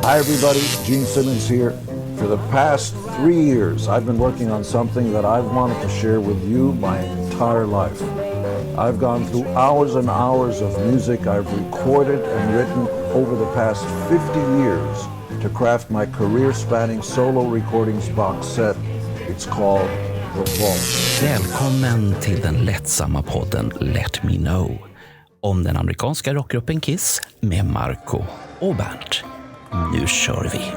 Hi everybody, Gene Simmons here. For the past 3 years, I've been working on something that I've wanted to share with you my entire life. I've gone through hours and hours of music I've recorded and written over the past 50 years to craft my career-spanning solo recordings box set. It's called The Vault. Välkommen till den lättsamma podden Let Me Know om den amerikanska rockgruppen Kiss med Marco och Bernt. Nu kör vi!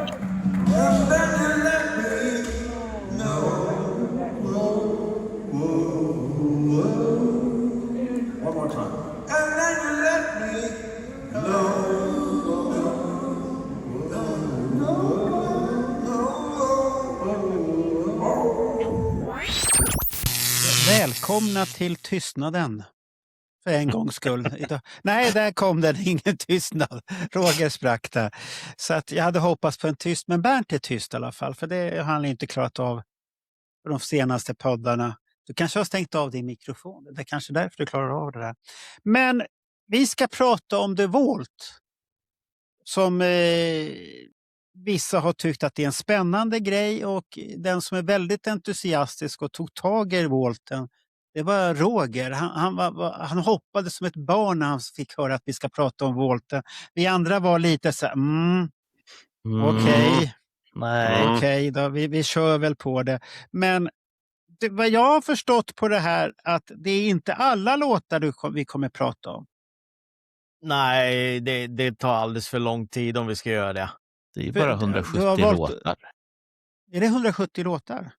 Välkomna till tystnaden. För en gångs skull. Nej, där kom den, ingen tystnad. Roger sprack där. Så att jag hade hoppats på en tyst, men Bernt är tyst i alla fall. För det har han inte klarat av de senaste poddarna. Du kanske har stängt av din mikrofon. Det är kanske därför du klarar av det där. Men vi ska prata om The Vault. Som vissa har tyckt att det är en spännande grej. Och den som är väldigt entusiastisk och tog tag i Vaulten, det var Roger. Han hoppade som ett barn när han fick höra att vi ska prata om Vaulten. Vi andra var lite så här, okej. Nej. Okej då, vi kör väl på det. Men vad jag har förstått på det här, att det är inte alla låtar vi kommer prata om. Nej, det tar alldeles för lång tid om vi ska göra det. Det är bara 170 låtar. Är det 170 låtar?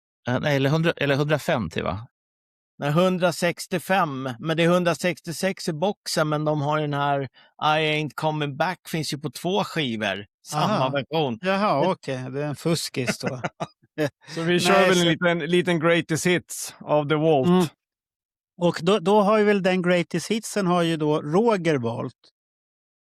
Nej, eller 150 va? Nej, 165, men det är 166 i boxen, men de har den här I Ain't Coming Back, finns ju på 2 skivor. Samma version. Jaha, okej. Det är en fuskis då. Så vi kör väl en liten greatest hits av The Vault. Och då har ju väl den greatest hitsen har ju då Roger valt.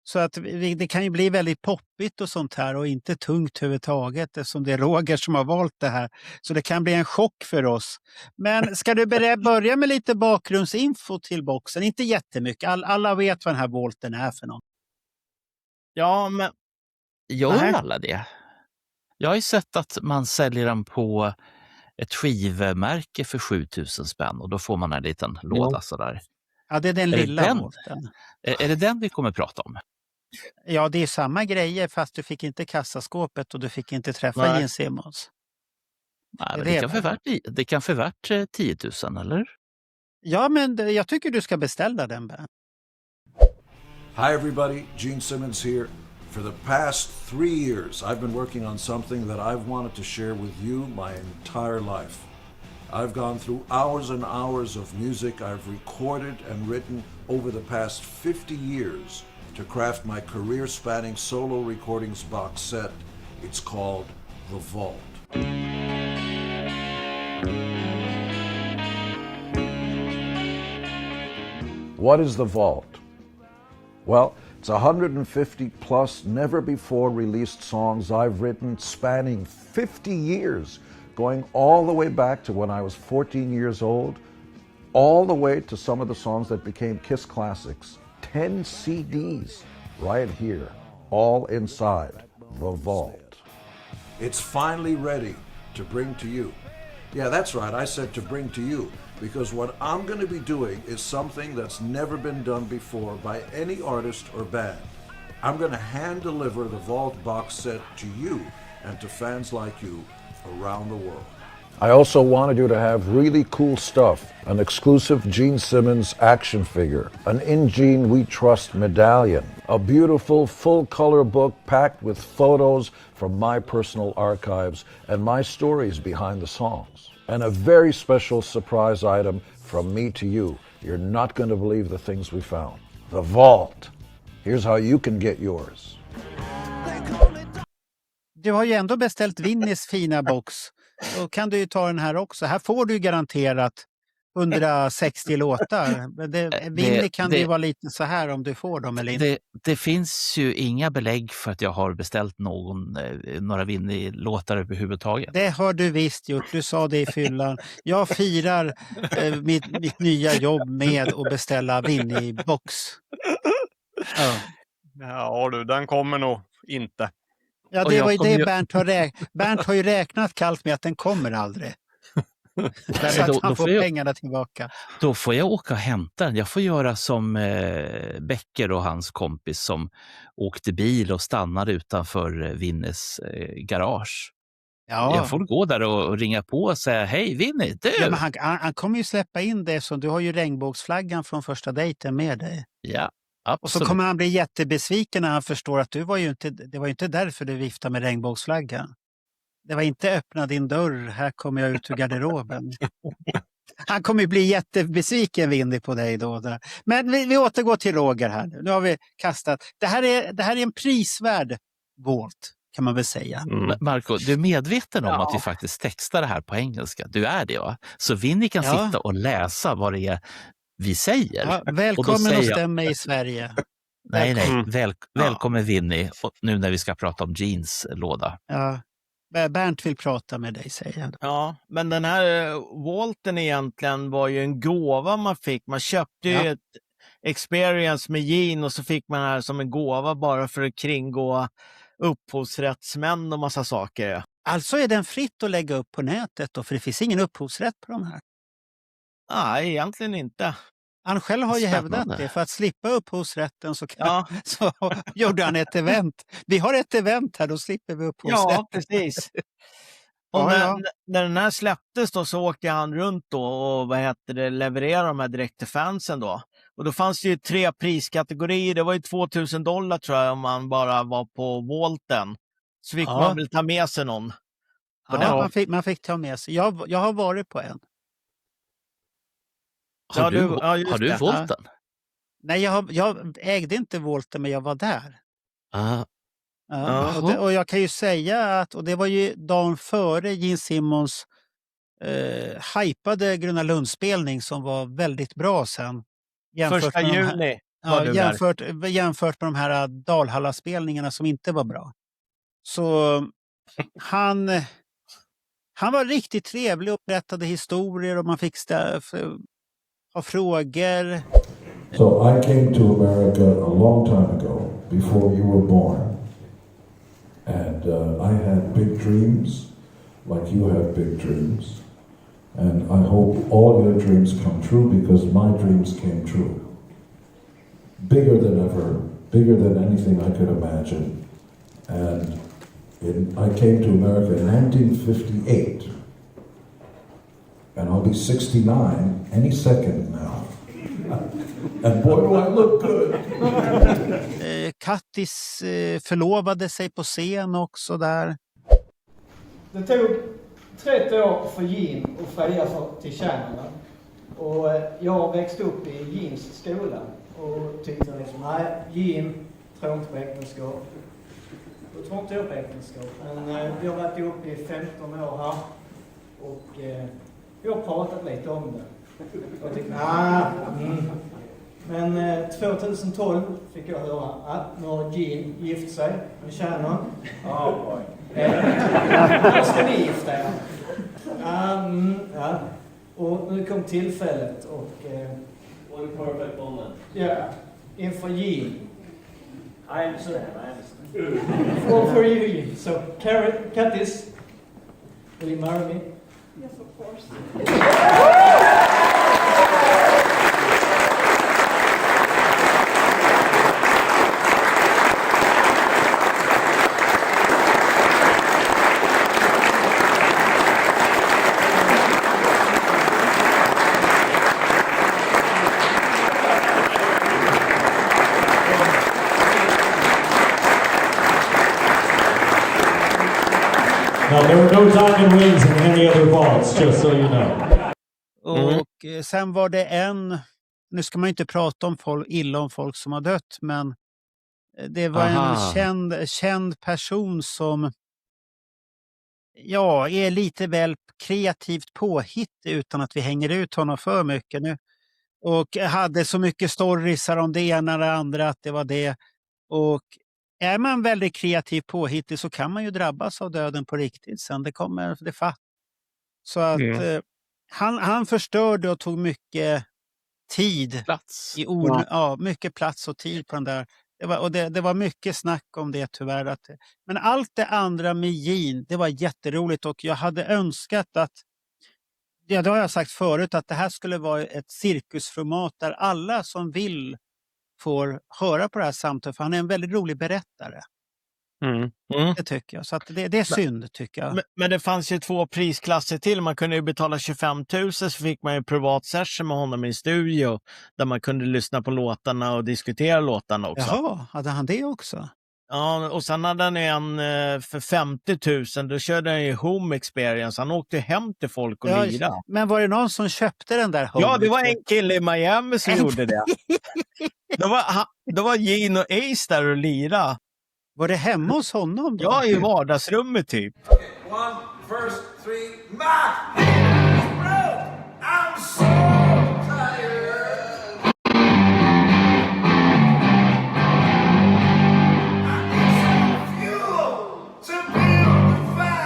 Så att det kan ju bli väldigt poppigt och sånt här och inte tungt överhuvudtaget eftersom det är Roger som har valt det här. Så det kan bli en chock för oss. Men ska du börja med lite bakgrundsinfo till boxen? Inte jättemycket. Alla vet vad den här Vaulten är för något. Ja, men... Gör alla det? Jag har ju sett att man säljer den på ett skivmärke för 7000 spänn och då får man en liten låda sådär. Ja, det är den lilla Vaulten. Är det den vi kommer prata om? Ja, det är samma grejer fast du fick inte kassaskåpet och du fick inte träffa Jens Simmons. Nej, men det kan för värt 10 000, eller? Ja, men jag tycker du ska beställa den. Hi everybody, Gene Simmons here. For the past 3 years, I've been working on something that I've wanted to share with you my entire life. I've gone through hours and hours of music I've recorded and written over the past 50 years to craft my career-spanning solo recordings box set. It's called The Vault. What is The Vault? Well, it's 150 plus never-before-released songs I've written spanning 50 years, going all the way back to when I was 14 years old, all the way to some of the songs that became Kiss classics. 10 CDs right here, all inside The Vault. It's finally ready to bring to you. Yeah, that's right, I said to bring to you, because what I'm going to be doing is something that's never been done before by any artist or band. I'm going to hand-deliver the Vault box set to you and to fans like you around the world. I also wanted you to have really cool stuff, an exclusive Gene Simmons action figure, an In Gene We Trust medallion, a beautiful full-color book packed with photos from my personal archives and my stories behind the songs, and a very special surprise item from me to you. You're not going to believe the things we found. The Vault. Here's how you can get yours. Du har ju ändå beställt Vinnys fina box. Då kan du ju ta den här också. Här får du garanterat 160 låtar. Vinny kan det ju vara lite så här om du får dem eller inte. Det finns ju inga belägg för att jag har beställt några Vinny-låtar överhuvudtaget. Det har du visst gjort. Du sa det i fyllan. Jag firar mitt nya jobb med att beställa Vinny-box. Ja. Ja du, den kommer nog inte. Ja, Och det jag var ju kommer det ju- Bernt har ju räknat kallt med att den kommer aldrig. Så då att han får får jag- pengarna tillbaka. Då får jag åka och hämta den. Jag får göra som Becker och hans kompis som åkte bil och stannade utanför Vinnes garage. Ja, Jag får gå där och ringa på och säga hej Vinny, du! ja men han kommer ju släppa in det, så du har ju regnbågsflaggan från första dejten med dig. Ja, Och så absolut. kommer han bli jättebesviken när han förstår att det var ju inte därför du viftade med regnbågsflaggan. Det var inte öppna din dörr, här kommer jag ut ur garderoben. Han kommer ju bli jättebesviken, Windy, på dig då. Där. Men vi återgår till Roger här. Nu har vi kastat. Det här är en prisvärd Volt, kan man väl säga. Marco, du är medveten om att vi faktiskt textar det här på engelska? Du är det, va? Så Vinny kan sitta och läsa vad det är vi säger. Ja, Och då välkommen säger och jag- stäm mig i Sverige. Nej. Välkommen Vinny, och nu när vi ska prata om jeans låda. Ja. Bernt vill prata med dig, säger jag. Ja, men den här Walten egentligen var ju en gåva man fick. Man köpte ju ett experience med jean och så fick man här som en gåva bara för att kringgå upphovsrättsmän och massa saker. Alltså är den fritt att lägga upp på nätet då, för det finns ingen upphovsrätt på de här. Nej, egentligen inte. Han själv har ju Spännande. hävdat det. För att slippa upphovsrätten så, Ja. så gjorde han ett event. Vi har ett event här, då slipper vi upphovsrätten. Ja, precis. Och när den här släpptes då så åkte han runt då och levererade de här direkt till fansen då. Och då fanns det ju 3 priskategorier. Det var ju $2000 tror jag om man bara var på Walten. Så fick man väl ta med sig någon. Ja, man fick ta med sig. Jag har varit på en. Har du det. Volten? Nej, jag ägde inte Volten, men jag var där. Ja. Och jag kan ju säga att, och det var ju dagen före Gene Simmons hypade Gröna Lund-spelning som var väldigt bra sen. Första juni var du där. Jämfört med de här Dalhalla-spelningarna som inte var bra. Så han var riktigt trevlig och berättade historier och man fick ha frågor. So I came to America a long time ago, before you were born. And I had big dreams, like you have big dreams. And I hope all your dreams come true, because my dreams came true. Bigger than ever, bigger than anything I could imagine. And I came to America in 1958. And I'll be 69 any second now. And boy, do I look good! Kattis förlovade sig på scen också där. Det tog 30 år för Gene att fria till Kärnorna. Och jag växte upp i Jeans skola och tyckte liksom, nej, Gene tror inte på äktenskap. Då tror inte jag på äktenskap. Men vi har varit uppe i 15 år här och vi har pratat lite om det. Jag tyckte, Men 2012 fick jag höra att nu har Gene gift sig med Shannon. När ska ni gifta er? Ja. Och nu kom tillfället och... One perfect moment. Ja, inför Gene. I understand. For you, Gene. So, Kattis, will you marry me? Yes, of course. Now, there were no diamond rings in any other vaults, just so you know. Och sen var det nu ska man ju inte prata om illa om folk som har dött, men det var en känd person som är lite väl kreativt påhittig utan att vi hänger ut honom för mycket nu. Och hade så mycket storiesar om det ena och det andra att det var det. Och är man väldigt kreativ påhittig så kan man ju drabbas av döden på riktigt sen. Det kommer det fatt. Så att han förstörde och tog mycket tid. Plats. Mycket plats och tid på den där. Det var mycket snack om det tyvärr. Men allt det andra med Gene, det var jätteroligt och jag hade önskat att, ja, det har jag sagt förut, att det här skulle vara ett cirkusformat där alla som vill får höra på det här samtalet, för han är en väldigt rolig berättare. Det tycker jag. Så att det är synd, tycker jag. Men det fanns ju 2 prisklasser till. Man kunde ju betala 25 000 så fick man ju privat session med honom i studio där man kunde lyssna på låtarna och diskutera låtarna också. Jaha, hade han det också? Ja, och sen hade han en för 50 000. Då körde han ju home experience. Han åkte hem till folk och lirade. Men var det någon som köpte den där home? Ja, det var en kille i Miami som gjorde det. Då var Gene och Ace där och lirade. Var det hemma hos honom då? Ja, i vardagsrummet typ. 1, first, 3, Mark! I'm so tired. I need some fuel to build the fire.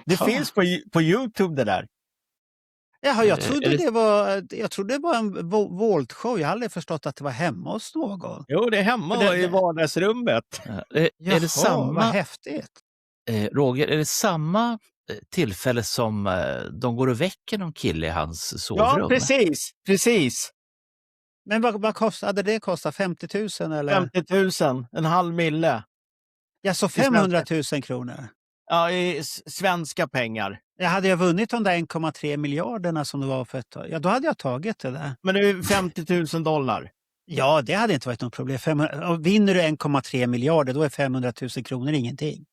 Det finns på YouTube det där. Jaha, jag trodde det var en Volt-show. Jag hade aldrig förstått att det var hemma hos någon. Jo, det är hemma i vardagsrummet. Är det samma, vad häftigt. Roger, är det samma tillfälle som de går och väcker någon kille i hans sovrum? Ja, precis. Men vad kostade det? 50 000 eller? 50 000, en halv mille. Ja, så 500 000 kronor. Ja, i svenska pengar. Jag hade jag vunnit de där 1,3 miljarderna som det var för ett tag, ja då hade jag tagit det där. Men det är 50 000 dollar. Ja, det hade inte varit något problem. Vinner du 1,3 miljarder, då är 500 000 kronor ingenting.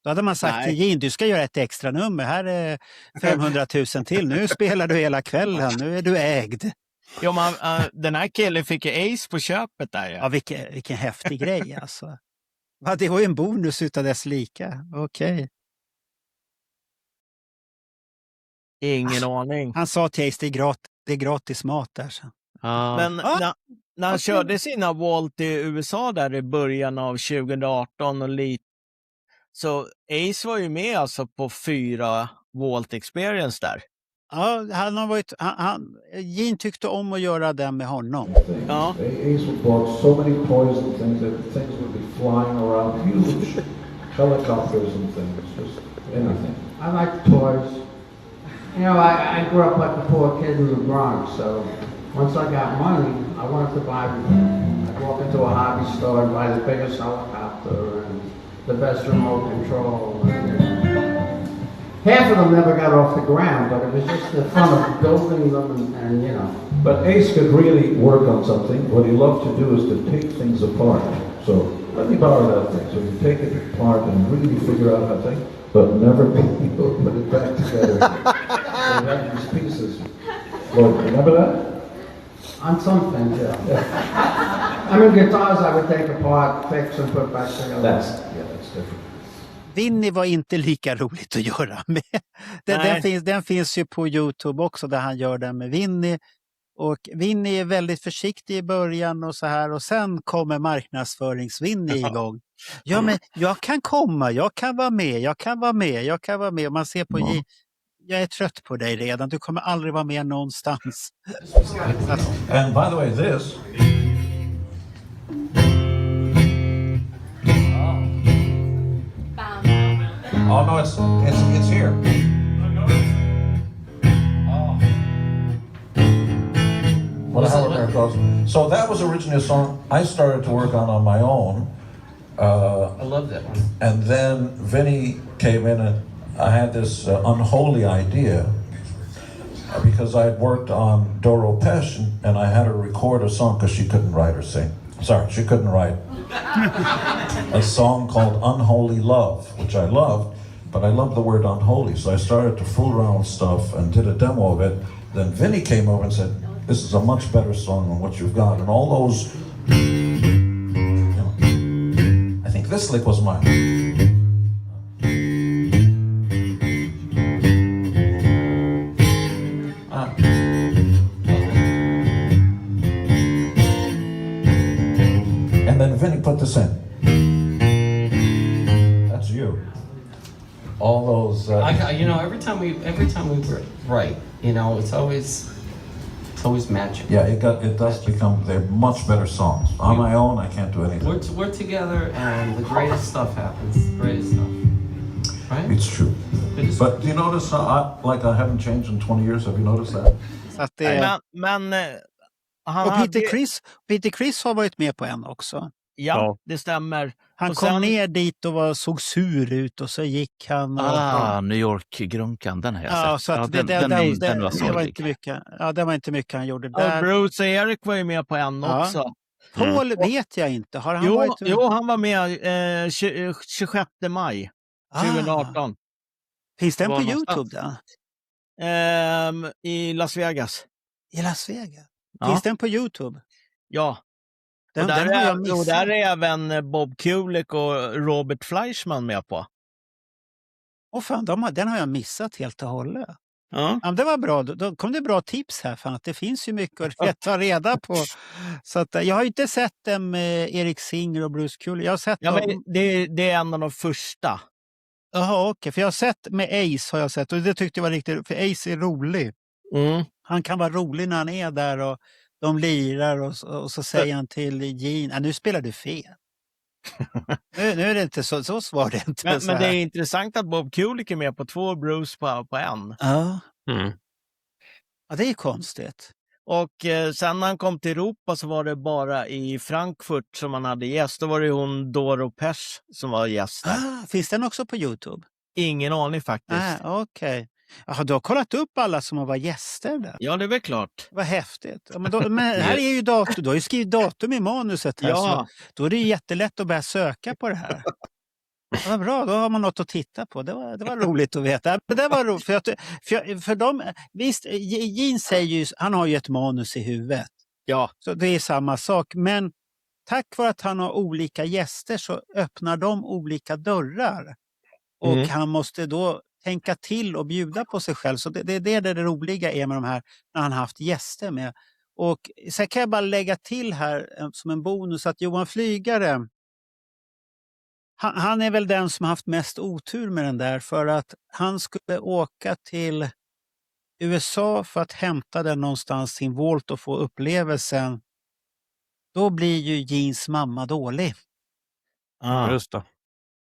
Då hade man sagt till Gene, du ska göra ett extra nummer. Här är 500 000 till. Nu spelar du hela kvällen. Nu är du ägd. Ja, men den här killen fick ju Ace på köpet där. Ja, vilken häftig grej alltså. Ja, det var ju en bonus utav dess lika. Okej. Ingen aning. Han sa till Ace, det är gratis mat där. Så. Men när han körde sina Volt i USA där i början av 2018 och lite, så Ace var ju med alltså på 4 Volt Experience där. Ja, Gene tyckte om att göra den med honom. Ja. Ace bought so many toys and things that things would be flying around, huge helicopters and things, just anything. I like toys. You know, I grew up like a poor kid in the Bronx, so once I got money, I wanted to buy everything. I'd walk into a hobby store and buy the biggest helicopter and the best remote control. Half of them never got off the ground, but it was just the fun of building them and you know. But Ace could really work on something. What he loved to do is to take things apart. So let me borrow that thing. So you take it apart and really figure out how to think, but never put it back together. And have these pieces. Well, remember that? On some things, yeah. I mean, guitars I would take apart, fix and put back together. That's different. Vinny var inte lika roligt att göra med. Den finns ju på YouTube också där han gör den med Vinny. Och Vinny är väldigt försiktig i början och så här. Och sen kommer marknadsföringsvinny igång. Ja, men jag kan komma, jag kan vara med, jag kan vara med, jag kan vara med. Och man ser på jag är trött på dig redan, du kommer aldrig vara med någonstans. And by the way, this... Oh no, it's here. Well, how it goes. So that was originally a song I started to work on my own. I love that one. And then Vinny came in and I had this unholy idea because I had worked on Doro Pesh and I had her record a song because she couldn't write or sing. Sorry, she couldn't write. A song called Unholy Love, which I loved, but I loved the word unholy. So I started to fool around with stuff and did a demo of it. Then Vinny came over and said, this is a much better song than what you've got. And all those, I think this lick was mine. And then Vinny put this in. That's you. All those. Every time we write, it's always magic. Yeah, it does become. They're much better songs. On my own, I can't do anything. We're together, and the greatest stuff happens. Greatest stuff, right? It's true. But do you notice? I haven't changed in 20 years. Have you noticed that? Så att det, Men han och hade... Peter Criss har varit med på en också. Ja, det stämmer. Han Och kom sen- ner dit och såg sur ut och så gick han. Och, New York-grunkan, den har jag ja, sett. så att den var det var sorglig. inte mycket. Ja, det var inte mycket han gjorde Och där. Bruce och Eric var ju med på en Ja. också. Paul vet jag inte. Har han varit... Jo, han var med 26 maj 2018. Finns den Var på någonstans? YouTube då? I Las Vegas. I Las Vegas? Ja. Finns den på YouTube? Ja. Den och där, har jag är, missat. och där är även Bob Kulick och Robert Fleischman med på. Fan, den har jag missat helt och hållet. Ja. Ja, det var bra. Då kom det bra tips här. För att det finns ju mycket att ta reda på. Så att, jag har ju inte sett dem med Erik Singer och Bruce Kulick. Jag har sett dem... Men det är en av de första. Jaha, okej. För jag har sett med Ace har jag sett. Och det tyckte jag var riktigt... För Ace är rolig. Mm. Han kan vara rolig när han är där och de lirar och så säger han till Gene, nu spelar du fel. nu är det inte så var det inte. Men det är intressant att Bob Kulick är med på 2 och Bruce på en. Ja. Ja, det är konstigt. Och sen när han kom till Europa så var det bara i Frankfurt som han hade gäst. Då var det hon Doro Pesch som var gäst där. Finns den också på YouTube? Ingen aning faktiskt. Okej. Jaha, du har kollat upp alla som har varit gäster där? Ja, det är väl klart. Vad häftigt. Ja, men här är ju datum. Du har ju skrivit datum i manuset här. Ja. Så då är det jättelätt att börja söka på det här. Ja, vad bra, då har man något att titta på. Det var roligt att veta. Men det var roligt, för de, visst, Gene säger ju, han har ju ett manus i huvudet. Ja. Så det är samma sak. Men tack vare att han har olika gäster så öppnar de olika dörrar. Och han måste då tänka till och bjuda på sig själv. Så det är det roliga är med de här när han haft gäster med. Och så kan jag bara lägga till här som en bonus att Johan Flygare, han är väl den som haft mest otur med den där, för att han skulle åka till USA för att hämta den någonstans, sin volt, och få upplevelsen. Då blir ju Genes mamma dålig. Just det.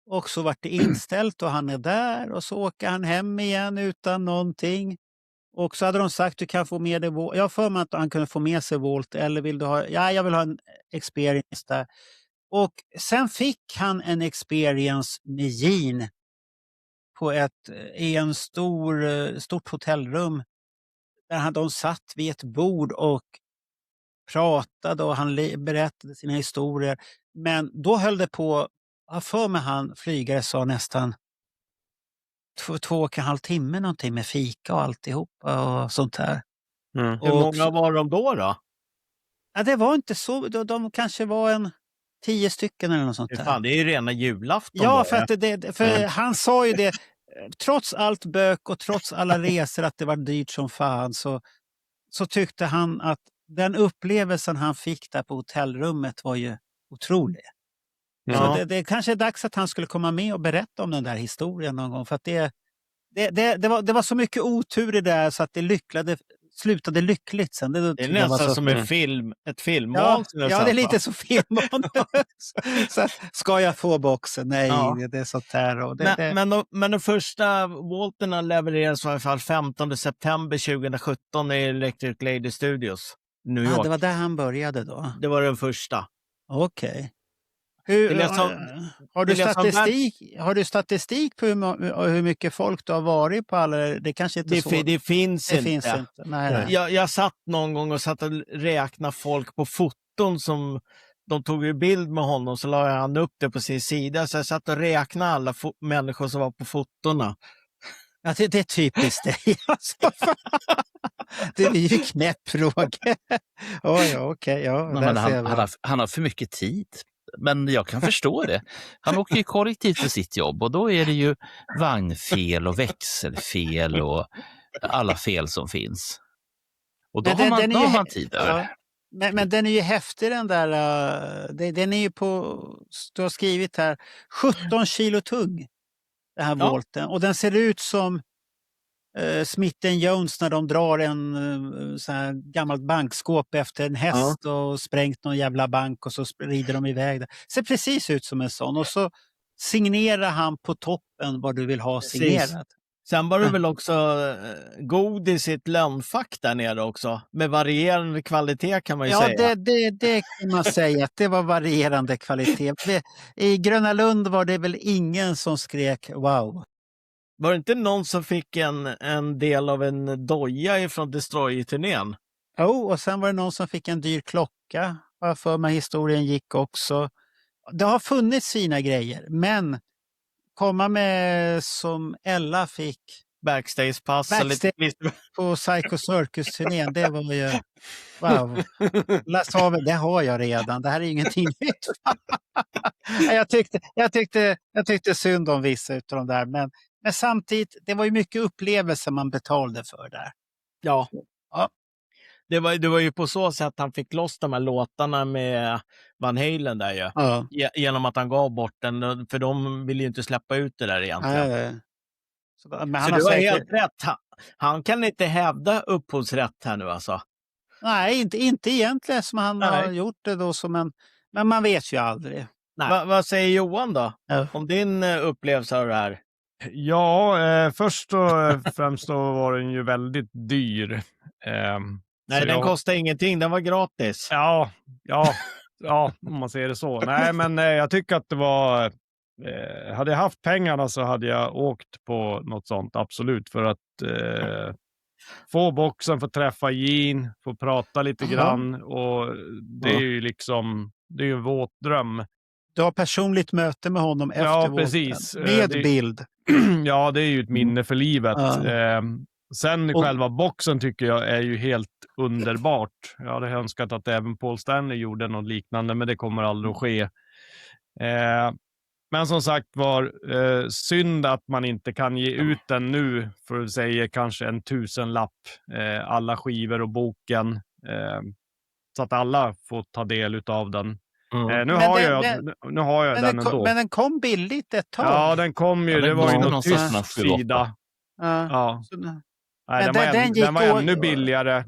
Och så vart det inställt och han är där och så åker han hem igen utan någonting. Och så hade de sagt du kan få med dig volt. Jag har för mig att han kunde få med sig volt, eller vill du ha, jag vill ha en experience där. Och sen fick han en experience med Gene i en stort hotellrum där de satt vid ett bord och pratade och han berättade sina historier. Men då höll det på, för mig han Flygare sa nästan 2,5 timme någonting med fika och alltihopa och sånt här. Hur många var de då? Ja, det var inte så, de kanske var 10 stycken eller något sånt där. Fan, det är ju rena julafton. Ja, då, för han sa ju det, trots allt bök och trots alla resor att det var dyrt som fan, så tyckte han att den upplevelsen han fick där på hotellrummet var ju otrolig. Ja. Så det kanske är dags att han skulle komma med och berätta om den där historien någon gång. För att det var så mycket otur i det där så att det slutade lyckligt sen. Det är nästan som ett filmmanus. Ja, det är lite som filmmanus. Så ska jag få boxen? Nej, det är sånt här. Och men de första Walterna levereras i alla fall 15 september 2017 i Electric Lady Studios, New York. Det var där han började då? Det var den första. Okej. Har du statistik på hur mycket folk du har varit på alla? Det kanske inte det finns inte. Nej. Jag satt någon gång och räknade folk på foton som de tog ju bild med honom, så la han upp det på sin sida. Så jag satt och räknade alla människor som var på fotona. Ja, det är typiskt dig. Alltså. Det är ju knäpp, Roger. Okej. Han har för mycket tid. Men jag kan förstå det. Han åker ju kollektivt för sitt jobb och då är det ju vagnfel och växelfel och alla fel som finns. Och då har man tid över. Ja. Men den är ju häftig den där. Den är ju du har skrivit här, 17 kilo tung. Den här volten. Och den ser ut som Smith & Jones när de drar en sån här gammalt bankskåp efter en häst och sprängt någon jävla bank och så rider de iväg. Det ser precis ut som en sån. Och så signerar han på toppen vad du vill ha signerat. Sen var det väl också godis i ett lönnfack där nere också. Med varierande kvalitet kan man ju säga. Ja, det kan man säga. Att det var varierande kvalitet. I Gröna Lund var det väl ingen som skrek wow. Var det inte någon som fick en del av en doja ifrån Destroyer-turnén? Och sen var det någon som fick en dyr klocka. För mig historien gick också. Det har funnits fina grejer, men komma med som Ella fick backstagepass på Psycho Circus-turnén, det var ju wow. Det har jag redan. Det här är ingenting nytt. Jag tyckte synd om vissa utav de där, men samtidigt, det var ju mycket upplevelser man betalade för där. Ja. Det var ju på så sätt han fick loss de här låtarna med Van Halen där ju. Ja. Genom att han gav bort den, för de ville ju inte släppa ut det där egentligen. Nej. Men han så det var helt rätt. Han kan inte hävda upphovsrätt här nu alltså. Nej, inte egentligen som han har gjort det då. Men man vet ju aldrig. Vad säger Johan då? Om din upplevelse av det här? Ja, först och främst då var den ju väldigt dyr. Nej, den kostade ingenting. Den var gratis. Ja, om man säger det så. Nej, men jag tycker att det var... hade jag haft pengarna så hade jag åkt på något sånt, absolut. För att få boxen, få träffa Gene, få prata lite grann. Och det är ju liksom... Det är ju en våt dröm. Du har personligt möte med honom efter ja, precis. Med bild. Ja, det är ju ett minne för livet. Sen själva boxen tycker jag är ju helt underbart. Jag hade önskat att även Paul Stanley gjorde något liknande, men det kommer aldrig att ske. Men som sagt var, synd att man inte kan ge ut den nu för att säga kanske 1000-lapp. Alla skivor och boken. Så att alla får ta del av den. Nu har jag den ändå. Men den kom billigt ett tag. Ja, den kom ju. Det var ju någon tysk sida. Ja. Nej, den var ännu billigare.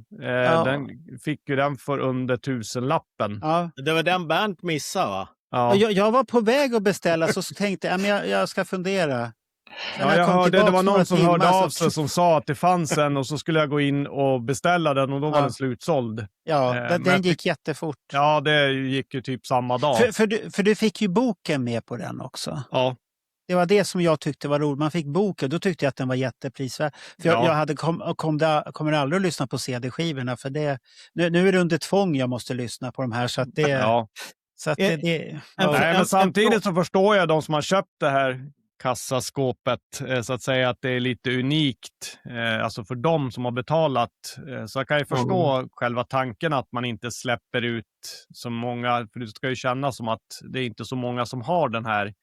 Den fick ju den för under 1000-lappen. Ja. Det var den Bernt missade, va? Ja. Jag var på väg att beställa så tänkte jag ska fundera. Ja, jag hörde, det var någon som hörde av sig som sa att det fanns en och så skulle jag gå in och beställa den och då var den slutsåld. Ja, den gick jättefort. Ja, det gick ju typ samma dag. För du fick ju boken med på den också. Ja. Det var det som jag tyckte var roligt. Man fick boken, då tyckte jag att den var jätteprisvärd. För jag kommer aldrig att lyssna på CD-skivorna. För nu är det under tvång jag måste lyssna på de här. Så att det... Ja. Så att Nej, men samtidigt så förstår jag de som har köpt det här kassaskåpet, så att säga att det är lite unikt. Alltså för dem som har betalat. Så jag kan ju förstå själva tanken att man inte släpper ut så många. För det ska ju kännas som att det är inte så många som har den här.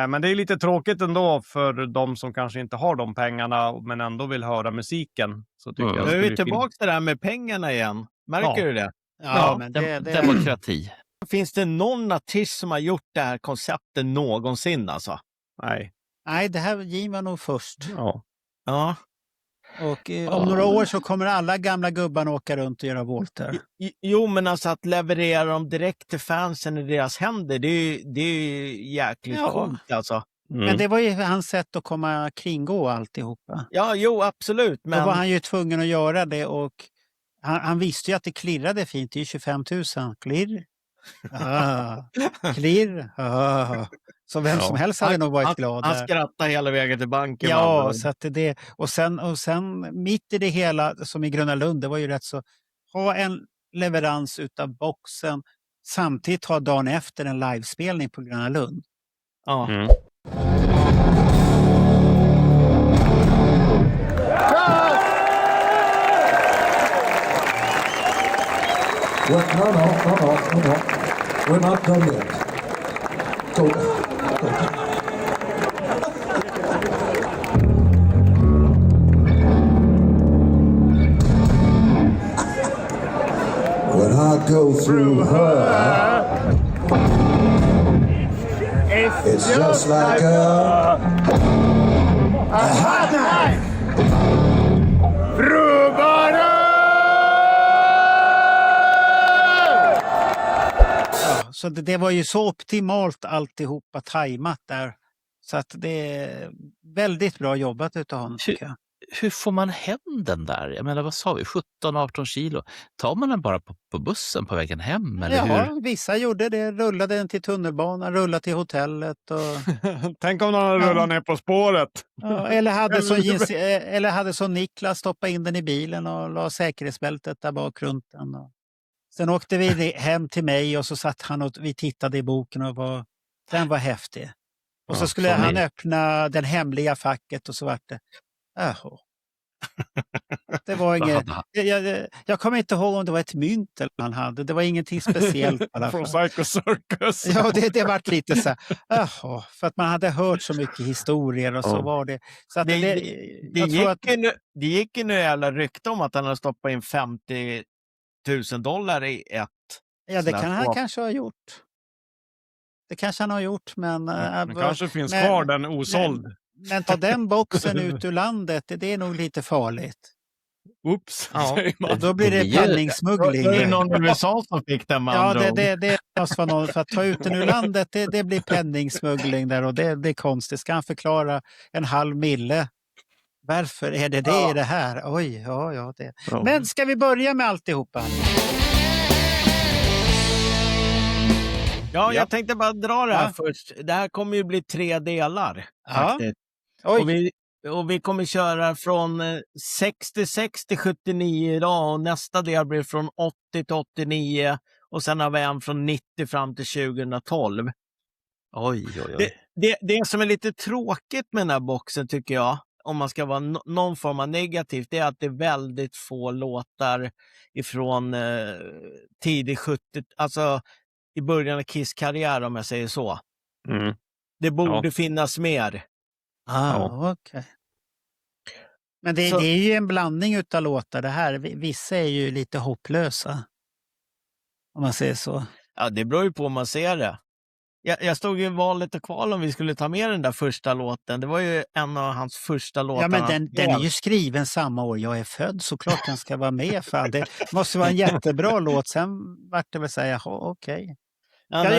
Men det är lite tråkigt ändå för de som kanske inte har de pengarna men ändå vill höra musiken. Så tycker jag nu är vi tillbaka till det här med pengarna igen. Märker du det? Ja, men det... Demokrati. Finns det någon artist som har gjort det här konceptet någonsin alltså? Nej, det här Gene var nog först. Ja. Och om några år så kommer alla gamla gubbarna åka runt och göra volter. Jo, men alltså att leverera dem direkt till fansen i deras händer, det är ju jäkligt coolt alltså. Men det var ju hans sätt att komma kringgå alltihopa. Ja, jo, absolut. Men... Då var han ju tvungen att göra det och han visste ju att det klirrade fint. Det är ju 25 000. Klirr. Klirr. Så vem som helst hade nog varit glad. Han skrattade hela vägen till banken. Ja, så att det och sen mitt i det hela som i Gröna Lund, det var ju rätt så ha en leverans utav boxen samtidigt ha dagen efter en livespelning på Gröna Lund. Ja. No. We're not done yet. So, when I go through her, it's just like a hot knife. Så det var ju så optimalt alltihopa tajmat där. Så att det är väldigt bra jobbat utav honom. Hur får man hem den där? Jag menar, vad sa vi? 17-18 kilo. Tar man den bara på bussen på vägen hem? Eller hur? Vissa gjorde det. Rullade den till tunnelbanan, rullade till hotellet. Och... Tänk om någon rullar ner på spåret. Ja, eller hade som Niklas stoppa in den i bilen och la säkerhetsbältet där bak runt den. Sen åkte vi hem till mig och så satt han och vi tittade i boken och den var häftig. Och så skulle han öppna den hemliga facket och så vart det. Det var inget. Jag kommer inte ihåg om det var ett mynt eller han hade. Det var ingenting speciellt. Från Psycho Circus. Ja, det var lite så här. För att man hade hört så mycket historier och så var det. Så att det gick ju nu jävla rykte om att han hade stoppat in $50,000 i ett. Ja, det kan han kanske ha gjort. Det kanske han har gjort, men... det kanske finns kvar den osåld. Men ta den boxen ut ur landet, det är nog lite farligt. Oops. Ja. Och då blir det penningsmuggling. Det är någon i USA som fick den med andra ord. Det måste vara någon. För att ta ut den ur landet, det blir penningsmuggling där och det är konstigt. Ska han förklara 500 000? Varför är det i det här? Oj, det. Ja. Men ska vi börja med alltihopa? Ja, jag tänkte bara dra det här först. Det här kommer ju bli 3 delar. Faktiskt. Och vi kommer köra från 66 till 79 idag och nästa del blir från 80 till 89 och sen har vi en från 90 fram till 2012. Oj. Det som är lite tråkigt med den här boxen tycker jag, om man ska vara någon form av negativt, det är att det är väldigt få låtar ifrån tidig 70, alltså i början av Kiss karriär om jag säger så. Det borde finnas mer. Okej. Men det är ju en blandning utav låtar det här. Vissa är ju lite hopplösa. Om man säger så. Ja, det beror ju på om man ser det. Jag stod i valet och kval om vi skulle ta med den där första låten. Det var ju en av hans första låtar. Ja, men den är ju skriven samma år jag är född. Såklart den ska vara med. Fan. Det måste vara en jättebra låt. Sen vart det väl säga, okej. Ja,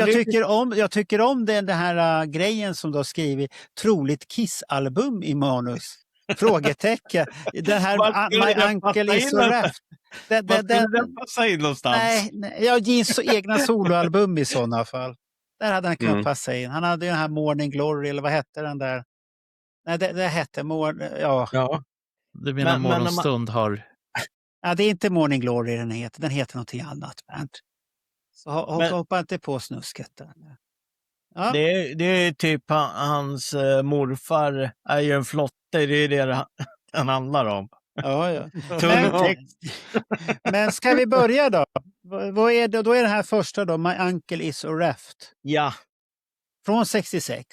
jag tycker om den här grejen som du har skrivit. Troligt Kiss-album i manus. Frågetecken. Den här My Uncle Is a Raft. Den passar in någonstans. Nej, Gins egna soloalbum i sådana fall. Där hade han kunnat passa in. Han hade ju den här Morning Glory, eller vad hette den där? Nej, det hette Ja. Du menar Morgonstund har... Ja, det är inte Morning Glory den heter. Den heter någonting annat, Bernt. Så hoppa inte på snusket där. Ja. Det är typ hans morfar är ju en flotte. Det är det han handlar om. Ja. Men ska vi börja då? Vad är det? Då är det här första då, My Uncle Is a Raft. Ja. Från 66.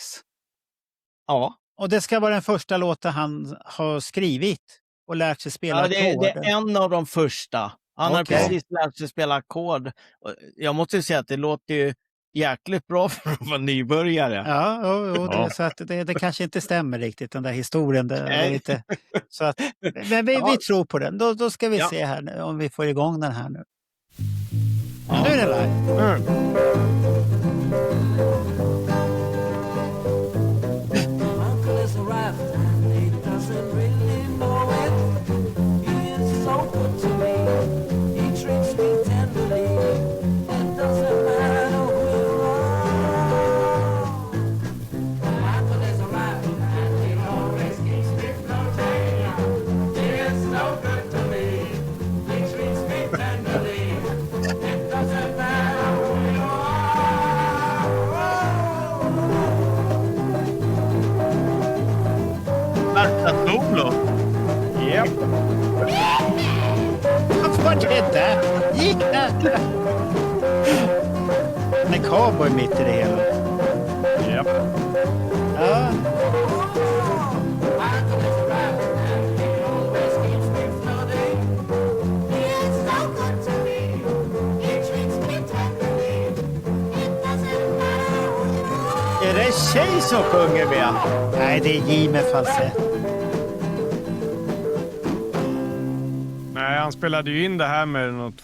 Ja. Och det ska vara den första låten han har skrivit och lärt sig spela. Det är en av de första. Han har Okej. precis lärt sig spela ackord. Och jag måste säga att det låter ju jäkligt bra för att vara nybörjare. Ja, det, så att det kanske inte stämmer riktigt, den där historien. Det är lite, så att, men vi tror på den. Då ska vi se här nu, om vi får igång den här nu. Nu är det live. Uncle has arrived and he doesn't really know it. He is so good to me. He treats me tenderly. It doesn't matter who you are. Uncle has arrived and he always keeps me floating. He is so good to me. He treats me tenderly. It doesn't matter who you are. Märta solo. Japp. Vad var det där? Gick det? En cowboy mitt i det hela. Japp. Ja. Är det en tjej som sjunger med? Nej, det är J med falsett. Nej, han spelade ju in det här med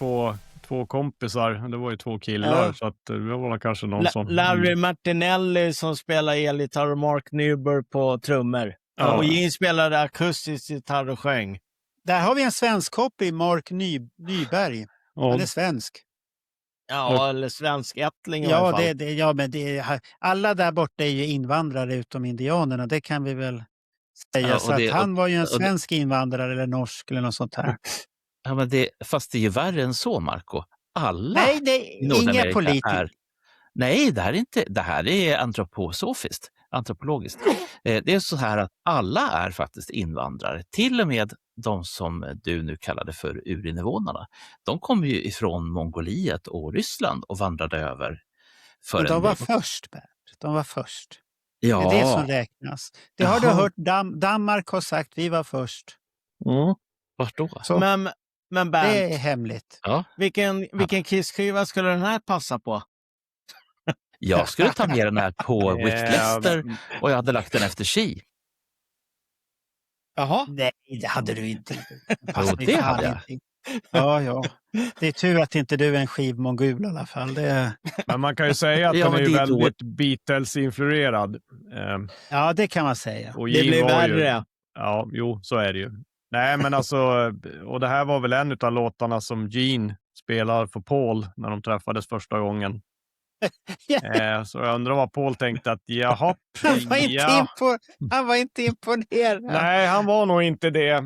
två kompisar. Det var ju 2 killar, så att det var kanske någon som... Larry Martinelli som spelar elgitarr och Mark Nyberg på trummor. Ja. Och Gene spelade akustisk gitarr och sjöng. Där har vi en svensk koppling, Mark Nyberg. Han är svensk. Ja, eller svensk ättling i alla fall. Men alla där borta är ju invandrare utom indianerna, det kan vi väl säga. Ja, så att han var ju en det- svensk invandrare eller norsk eller något sånt här. Ja, men fast det är ju värre än så, Marco. Alla Nej, det i är Nordamerika inga politiker. Nej, det här är inte. Det här är antropologiskt. Det är så här att alla är faktiskt invandrare. Till och med de som du nu kallade för urinvånarna. De kommer ju ifrån Mongoliet och Ryssland och vandrade över. Men de var först, Bert. De var först. Ja. Det är det som räknas. Det har du hört. Danmark har sagt, vi var först. Vart då? Så, Men Bernt, det är hemligt. Ja. vilken Kiss-skiva skulle den här passa på? Jag skulle ta med den här på Whitlister och jag hade lagt den efter Chi. Jaha. Nej, det hade du inte. Jo, det hade jag. Ja. Det är tur att inte du är en skivmongul i alla fall. Men man kan ju säga att Ja, den är men ju det är då- väldigt Beatles-influerad. Ja, det kan man säga. Och Det Gene blir var ju- värre. Ja, jo, så är det ju. Nej, men alltså, och det här var väl en av låtarna som Gene spelar för Paul när de träffades första gången. Så jag undrar vad Paul tänkte att jaha. Han var inte imponerad. Nej, han var nog inte det.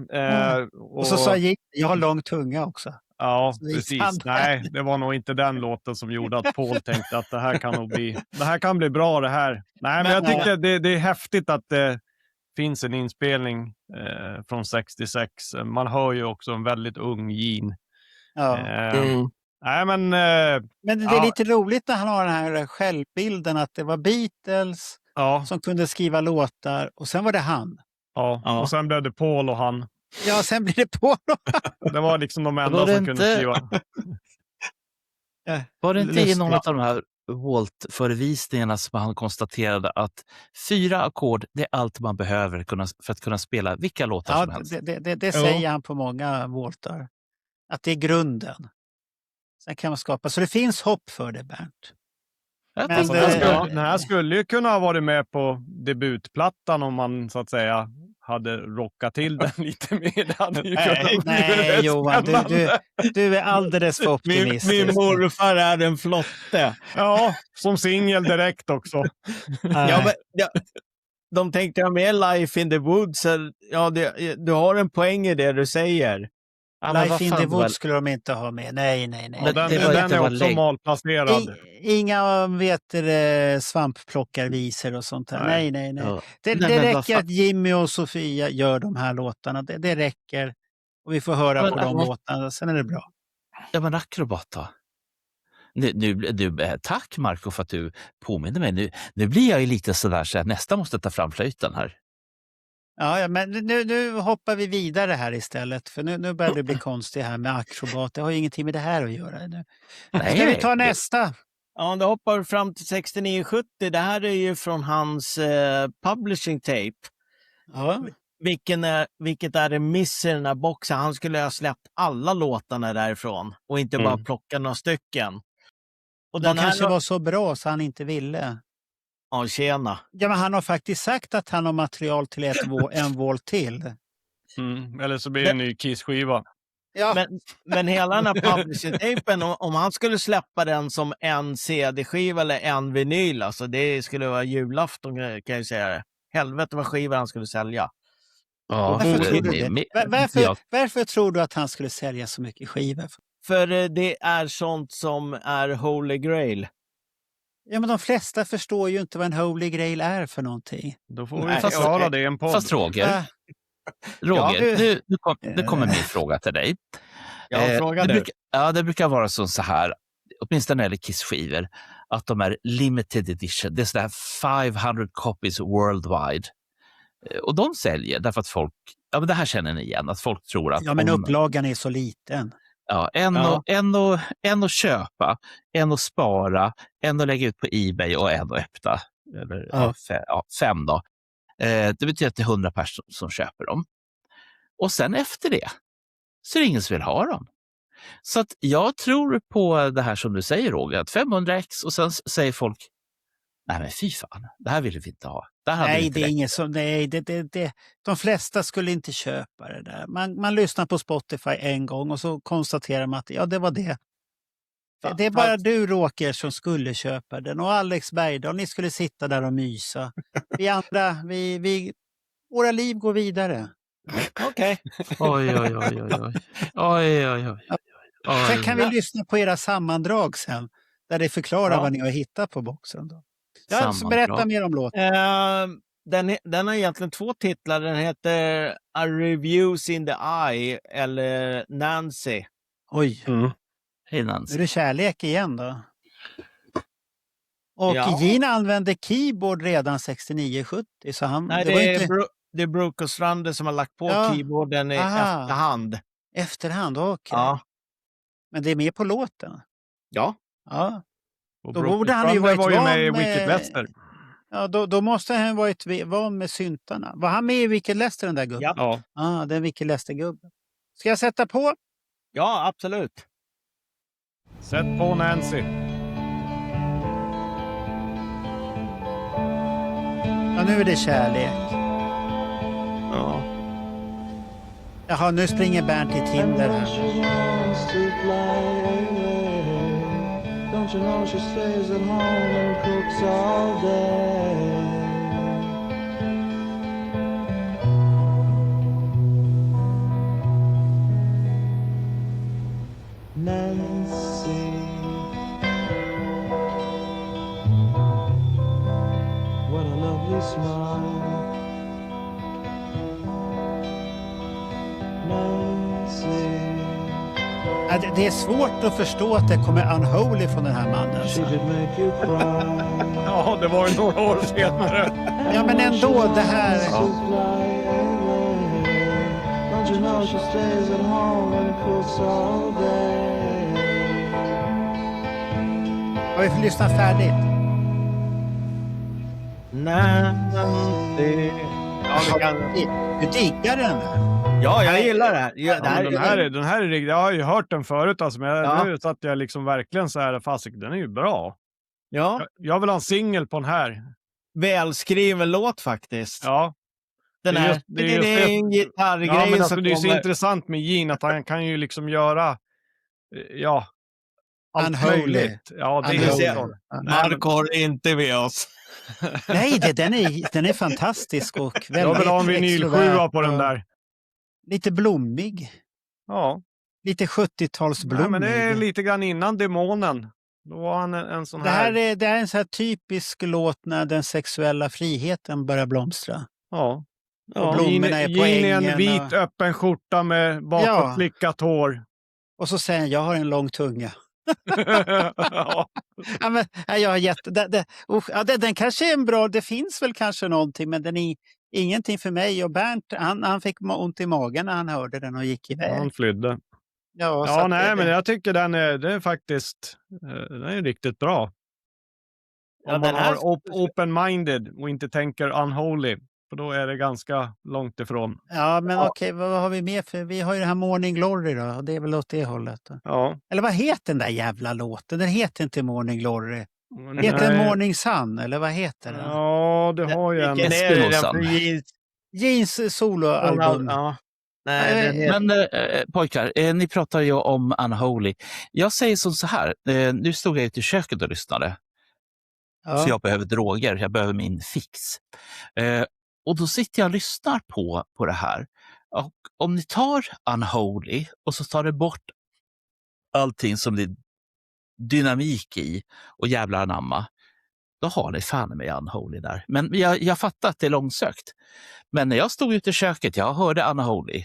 Och så sa jag har lång tunga också. Ja, Så gick precis. han. Nej, det var nog inte den låten som gjorde att Paul tänkte att det här kan bli bra det här. Nej, men jag tyckte det är häftigt att det finns en inspelning från 66. Man hör ju också en väldigt ung Gene. Ja. Nej, men det är lite roligt när han har den här självbilden att det var Beatles som kunde skriva låtar och sen var det han. Ja, och sen blev det Paul och han. Ja, sen blir det Paul. Det var liksom de enda Var det som kunde inte- skriva. Var det inte i någon av de här Walt-förevisningarna som han konstaterade att 4 ackord, det är allt man behöver för att kunna spela vilka låtar som helst? Det säger han på många voltar. Att det är grunden. Sen kan man skapa. Så det finns hopp för det, Bernt. Jag Men tänkte- Den här skulle ju kunna ha varit med på debutplattan om man så att säga hade rockat till den lite mer. Det hade ju kunnat bli Nej, rätt Johan, spännande. du är alldeles för optimistisk. Min morfar är en flotte. Ja, som singel direkt också. De tänkte ha med Life in the Woods. Ja, du har en poäng i det du säger. Ja, men vad Life in fan, the det var- Woods skulle de inte ha med. Nej. Och den det var den inte är vad också lägg- malplacerad. Inga svampplockarvisor och sånt här. Nej. Ja. Det Nej, men vad räcker fan- att Jimmy och Sofia gör de här låtarna. Det räcker. Och vi får höra Men, på de vad- låtarna. Sen är det bra. Ja, men Akrobat då? Tack Marco för att du påminner mig. Nu blir jag ju lite sådär så jag nästan måste ta fram flöjten här. Ja, men nu hoppar vi vidare här istället. För nu börjar det bli konstigt här med akrobat. Det har ju ingenting med det här att göra. Nu. Ska vi ta nästa? Ja, det hoppar fram till 69-70. Det här är ju från hans publishing tape. Ja. Vilket är en miss i den här boxen. Han skulle ha släppt alla låtarna därifrån och inte bara plocka några stycken. Och den kanske var så bra så han inte ville. Ja, tjena. Ja, men han har faktiskt sagt att han har material till en volt till. Eller så blir det en ny Kiss-skiva. Ja. Men hela den här publishing-tapen, om han skulle släppa den som en CD-skiva eller en vinyl, alltså det skulle vara julafton, kan jag säga det. Helvete vad skiva han skulle sälja. Ja, varför tror du att han skulle sälja så mycket skivor? För det är sånt som är Holy Grail. Ja, men de flesta förstår ju inte vad en Holy Grail är för någonting. Då får vi förklara det i en podd. Fast Roger, nu kommer min fråga till dig. Det brukar vara så här, åtminstone när det gäller Kiss-skivor, att de är limited edition. Det är sådär 500 copies worldwide. Och de säljer därför att folk, ja men det här känner ni igen, att folk tror att... Ja, men upplagan är så liten. Ja, en att köpa, en att spara, en att lägga ut på eBay och en att öppna. Eller, 5 då. Det betyder att det är 100 personer som köper dem. Och sen efter det så är det ingen som vill ha dem. Så att jag tror på det här som du säger, Roger, att 500x och sen säger folk, nej men fy fan, det här vill vi inte ha. Nej, det är inget som, de flesta skulle inte köpa det där. Man lyssnar på Spotify en gång och så konstaterar man att ja, det var det. Det är bara du, Roger, som skulle köpa den och Alex Bergdahl, ni skulle sitta där och mysa. Vi andra, våra liv går vidare. Okej. Oj. Sen kan vi lyssna på era sammandrag sen, där det förklarar vad ni har hittat på boxen då. Ja, så berätta mer om låten. Den har egentligen 2 titlar. Den heter A Reviews in the Eye eller Nancy. Oj. Hej Nancy. Är det kärlek igen då? Och Gene använde keyboard redan 69-70. Så han, nej, det är Brooke Ostrander som har lagt på keyboarden i efterhand. Efterhand, okej. Ja. Men det är med på låten? Ja. Och då borde han ju var ju med i Wicked Lester. Ja, då måste han varit van med syntarna. Var han med i Wicked Lester, den där gubben? Ja. Den Wicked Lester-gubben. Ska jag sätta på? Ja, absolut. Sätt på Nancy. Ja, nu är det kärlek. Ja. Jaha, nu springer Bernt till Tinder här. Don't you know she stays at home and cooks all day? Nancy, what a lovely smile. Nancy. Det är svårt att förstå att det kommer Unholy från den här mannen. Ja, det var ju några år senare. Ja, men ändå det här... Har vi lyssnat färdigt? Nancy. Du diggar den där. Ja, jag gillar det här. Den här är riktigt. Jag har ju hört den förut, alltså, men nu satt jag liksom verkligen så här, fast den är ju bra. Ja. Jag vill ha en singel på den här. Välskriven låt faktiskt. Ja. Den här, det är en gitarrgrej. Ja, men alltså, det är så intressant med Gene att han kan ju liksom göra allt möjligt. Ja, det är så. Marco har inte med oss. Nej, den är fantastisk och väldigt jag vill ha en vinyl 7 på den där. Lite blommig. Ja. Lite 70-talsblommig. Nej, men det är lite grann innan Demonen. Då var han en sån här... Det är en sån här typisk låt när den sexuella friheten börjar blomstra. Ja. Och blommorna är på ängen. En vit öppen skjorta med bakåtflickat hår. Och så säger jag har en lång tunga. Ja, men, jag har den kanske är en bra, det finns väl kanske någonting, men den är ingenting för mig. Och Bernt, han fick ont i magen när han hörde den och gick iväg. Han flydde. Ja, så Ja, att nej, men jag tycker den är faktiskt den är riktigt bra. Ja, Om man den här- har open-minded och inte tänker unholy. För då är det ganska långt ifrån. Ja, men okej, vad har vi mer för? Vi har ju det här Morning Glory då. Och det är väl åt det hållet då. Ja. Eller vad heter den där jävla låten? Den heter inte Morning Glory. Heter den Morning Sun? Eller vad heter den? Ja, du har ju en... Vilken är det Eskimosan. för jeans? Jeans soloalbum. Ja. Nej, den heter... Men pojkar, ni pratar ju om Unholy. Jag säger som så här, nu stod jag ute i köket och lyssnade. Ja. För jag behöver droger, jag behöver min fix. Och då sitter jag och lyssnar på det här. Och om ni tar Unholy och så tar det bort allting som det är dynamik i och jävlar anamma, då har ni fan med Unholy där. Men jag fattar att det är långsökt. Men när jag stod ute i köket, jag hörde Unholy.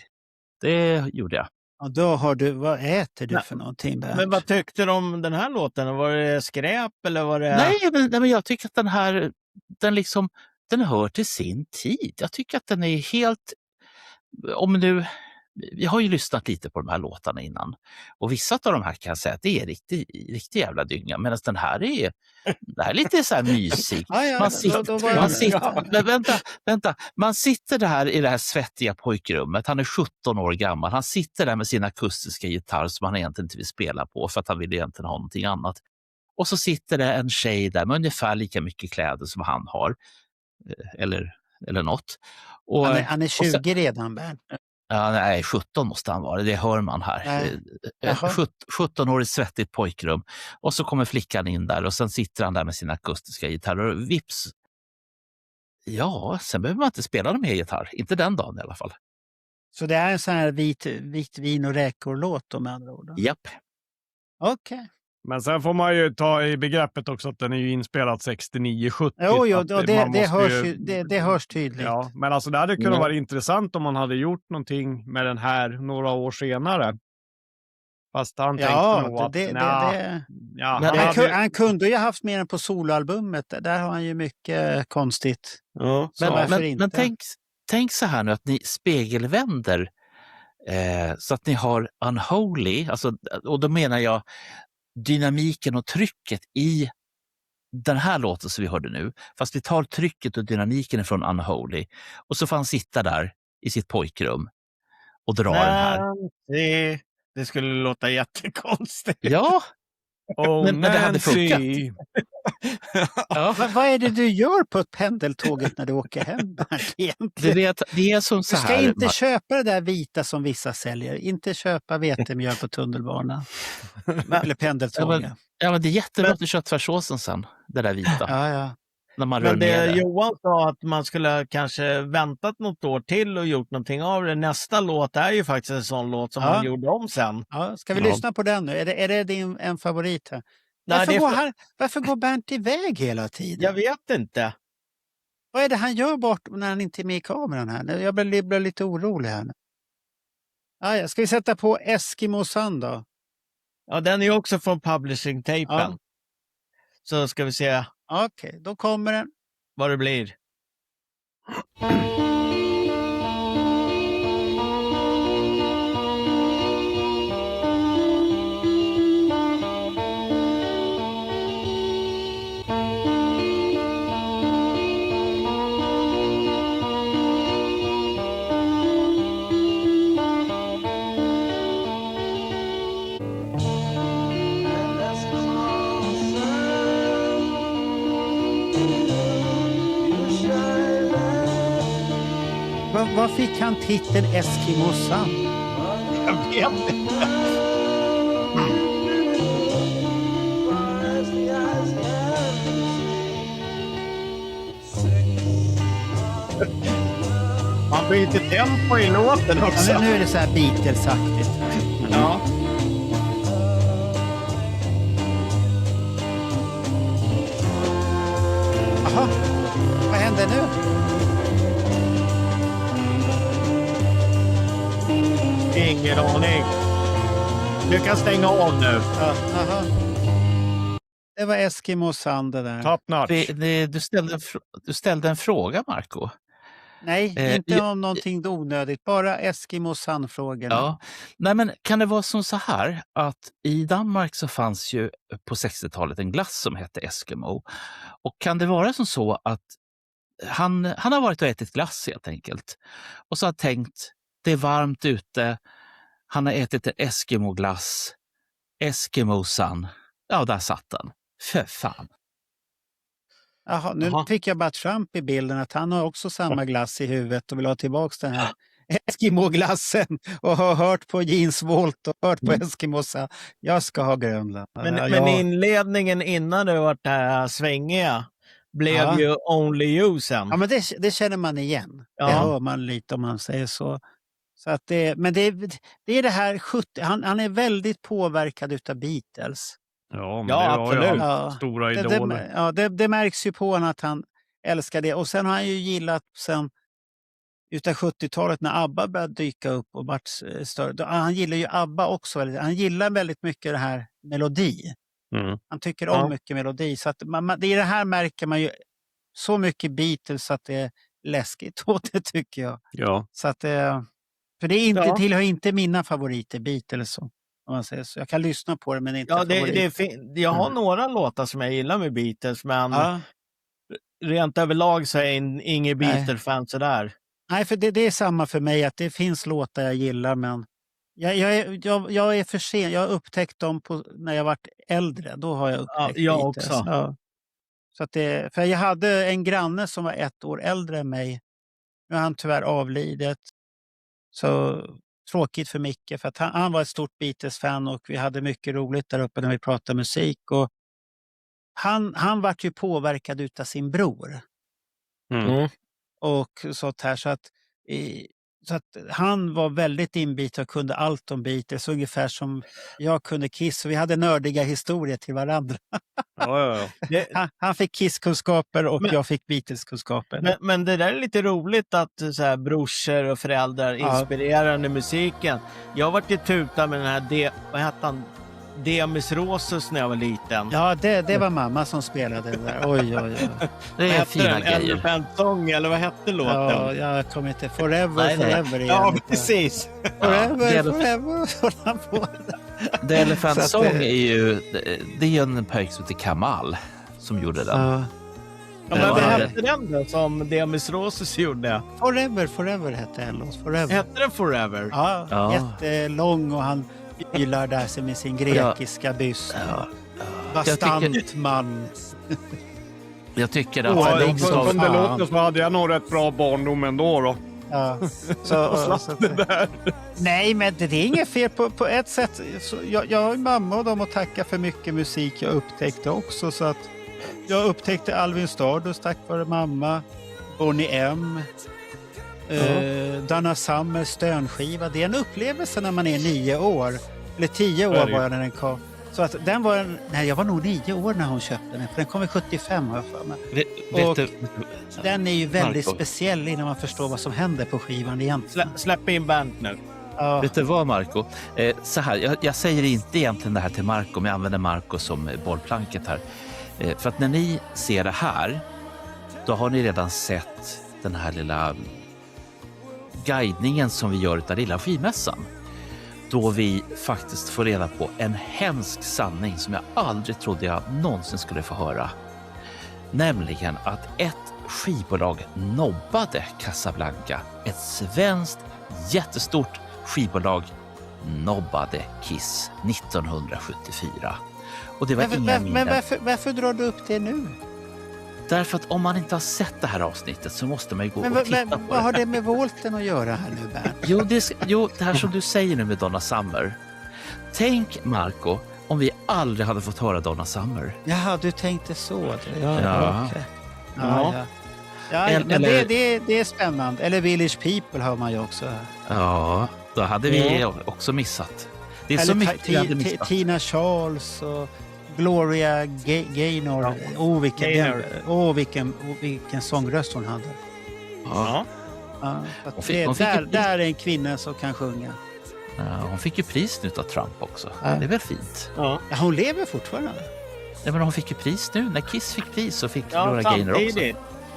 Det gjorde jag. Och då har du, vad äter du för någonting där? Men vad tyckte du om den här låten? Var det skräp eller var det... Nej, men jag tycker att den hör till sin tid. Jag tycker att den är helt... Vi har ju lyssnat lite på de här låtarna innan. Och vissa av de här kan jag säga att det är riktigt jävla dynga. Medan den här är lite så här mysig. Man sitter där i det här svettiga pojkrummet. Han är 17 år gammal. Han sitter där med sin akustiska gitarr som han egentligen inte vill spela på. För att han vill egentligen ha någonting annat. Och så sitter det en tjej där med ungefär lika mycket kläder som han har. Eller något. Och, han är 20 redan, Bernt. Ja, nej, 17 måste han vara, det hör man här. 17-årigt svettigt pojkrum. Och så kommer flickan in där och sen sitter han där med sina akustiska gitarrer och vips. Ja, sen behöver man inte spela dem med gitarr. Inte den dagen i alla fall. Så det är en sån här vitt vin och räkor-låt då, med andra ord? Japp. Okej. Men sen får man ju ta i begreppet också att den är ju inspelad 69-70. Jo, och det hörs tydligt. Ja, men alltså det hade kunnat vara intressant om man hade gjort någonting med den här några år senare. Fast han tänkte nog att... Han kunde ju haft mer än på soloalbumet. Där har han ju mycket konstigt. Ja. Men tänk så här nu att ni spegelvänder så att ni har Unholy, alltså, och då menar jag dynamiken och trycket i den här låten som vi hörde nu, fast vi tar trycket och dynamiken från Unholy och så får han sitta där i sitt pojkrum och dra den här. Det skulle låta jättekonstigt. Ja, men det hade funkat. Ja. Vad är det du gör på ett pendeltåget när du åker hem? Det är som så här. Du ska inte köpa det där vita som vissa säljer. Inte köpa vetemjöl på tunnelbanan. Eller pendeltåget. Ja, men det är jättebra att du kör tvärsåsen sen. Det där vita. Ja. När man men det Johan sa att man skulle kanske väntat något år till och gjort någonting av det. Nästa låt är ju faktiskt en sån låt som man gjorde om sen. Ja, ska vi lyssna på den nu? Är det en favorit här? Varför går Bernt iväg hela tiden? Jag vet inte. Vad är det han gör bort när han inte är med i kameran här? Jag blir lite orolig här. Ja, ska vi sätta på Eskimo-san då? Ja, den är också från publishing-tapen. Ja. Så ska vi se. Okej, då kommer den. Vad det blir. Vad fick han titeln Eskimo-san? Jag vet inte. Man byter tempo i låten också. Ja, nu är det så här Beatles-aktigt. Ja. Jaha, vad händer nu? Ingen aning. Du kan stänga av nu. Ja, aha. Det var Eskimo-san det där. Top notch. Du ställde en fråga, Marco. Nej, inte om någonting onödigt. Bara Eskimo-San-frågorna. Ja. Nej, men kan det vara som så här att i Danmark så fanns ju på 60-talet en glass som hette Eskimo. Och kan det vara som så att han har varit och ätit glass helt enkelt. Och så har tänkt, det är varmt ute. Han har ätit en Eskimo-glass. Eskimo-san. Ja, där satt den. För fan. Jaha, nu fick jag bara Trump i bilden, att han har också samma glass i huvudet och vill ha tillbaka den här Eskimo-glassen och har hört på Jeans Volt och hört på Eskimosa. Jag ska ha Grönland. Men inledningen innan det var det här svängiga blev ju Only You sen. Ja, men det känner man igen. Ja. Det hör man lite om man säger så. Så att det är det här 70, han är väldigt påverkad utav Beatles. Ja, men Ja, det var ju absolut. stora idoler. Det märks ju på honom att han älskar det. Och sen har han ju gillat sen utav 70-talet när ABBA började dyka upp och vart större. Han gillar ju ABBA också. Han gillar väldigt mycket det här melodi. Han tycker om mycket melodi. Så att det i det här märker man ju så mycket Beatles att det är läskigt åt det, tycker jag. Ja. Så att för det är inte, tillhör inte mina favoriter, Beatles, så, om man säger så. Jag kan lyssna på det, men inte jag har några låtar som jag gillar med Beatles, men rent överlag så är jag ingen Beatles-fan sådär. Nej, för det är samma för mig, att det finns låtar jag gillar, men jag är för sen. Jag har upptäckt dem när jag varit äldre. Då har jag upptäckt jag Beatles. också. Ja. Så att för jag hade en granne som var 1 år äldre än mig. Nu har han tyvärr avlidit. Så tråkigt för Micke, för att han var ett stort Beatles-fan och vi hade mycket roligt där uppe när vi pratade musik. Och han var ju påverkad utav sin bror. Och sånt här, så att han var väldigt inbit och kunde allt om Beatles, ungefär som jag kunde Kiss. Vi hade nördiga historier till varandra. Han fick Kiss-kunskaper och jag fick Beatles-kunskaper. Men det där är lite roligt att så här, brorsor och föräldrar inspirerande musiken. Jag har varit i tuta med den här, vad hette han? Demis Rosus när jag var liten. Ja, det var mamma som spelade det där. Oj. Det är fina grejer. Elephant Song, eller vad hette låten? Ja, jag kommer inte. Forever igen. Ja, precis. Forever. The Elephant Song är ju, det är en pojk som heter Kamal som gjorde den. Ja, men vad hette den då som Demis Rosus gjorde? Forever hette en låt. Forever. Hette den Forever? Ja, jättelång, och han ylar där sig med sin grekiska byst. Bastant man. Jag tycker att som det låter så hade jag nog rätt bra barndom ändå då. Ja. Så det där. Nej, men det är inget fel på ett sätt. Jag har mamma och dem att tacka för mycket musik jag upptäckte också. Så att jag upptäckte Alvin Stardust tack vare mamma. Bonnie M. Donna Summers stönskiva. Det är en upplevelse när man är 9 år. Eller 10 år var jag när den kom. Så att den var jag var nog 9 år när hon köpte den. För den kom i 75, har jag för mig. Den är ju väldigt speciell innan man förstår vad som händer på skivan egentligen. Släpp in band nu. Ja. Vet du vad, Marco? Så här, jag säger inte egentligen det här till Marco, men jag använder Marco som bollplanket här. För att när ni ser det här, då har ni redan sett den här lilla guidningen som vi gör utav lilla skivmässan. Då vi faktiskt får reda på en hemsk sanning som jag aldrig trodde jag någonsin skulle få höra. Nämligen att ett skivbolag nobbade Casablanca. Ett svenskt jättestort skivbolag nobbade Kiss 1974. Och det var men varför drar du upp det nu? Därför att om man inte har sett det här avsnittet så måste man ju gå och titta på det. Vad har det med Volten att göra här nu, Bernt? Jo, det här som du säger nu med Donna Summer. Tänk, Marco, om vi aldrig hade fått höra Donna Summer. Jaha, du tänkte så. Ja. Okay. Men det är spännande. Eller Village People har man ju också. Ja, då hade vi också missat. Det är eller så mycket vi hade missat. Tina Charles och Gloria Gaynor. Vilken sångröst hon hade. Ja. Där är en kvinna som kan sjunga. Ja, hon fick ju pris nu av Trump också. Ja. Det är väl fint. Ja, hon lever fortfarande. Ja, men hon fick ju pris nu. När Kiss fick pris så fick Gloria Gaynor också.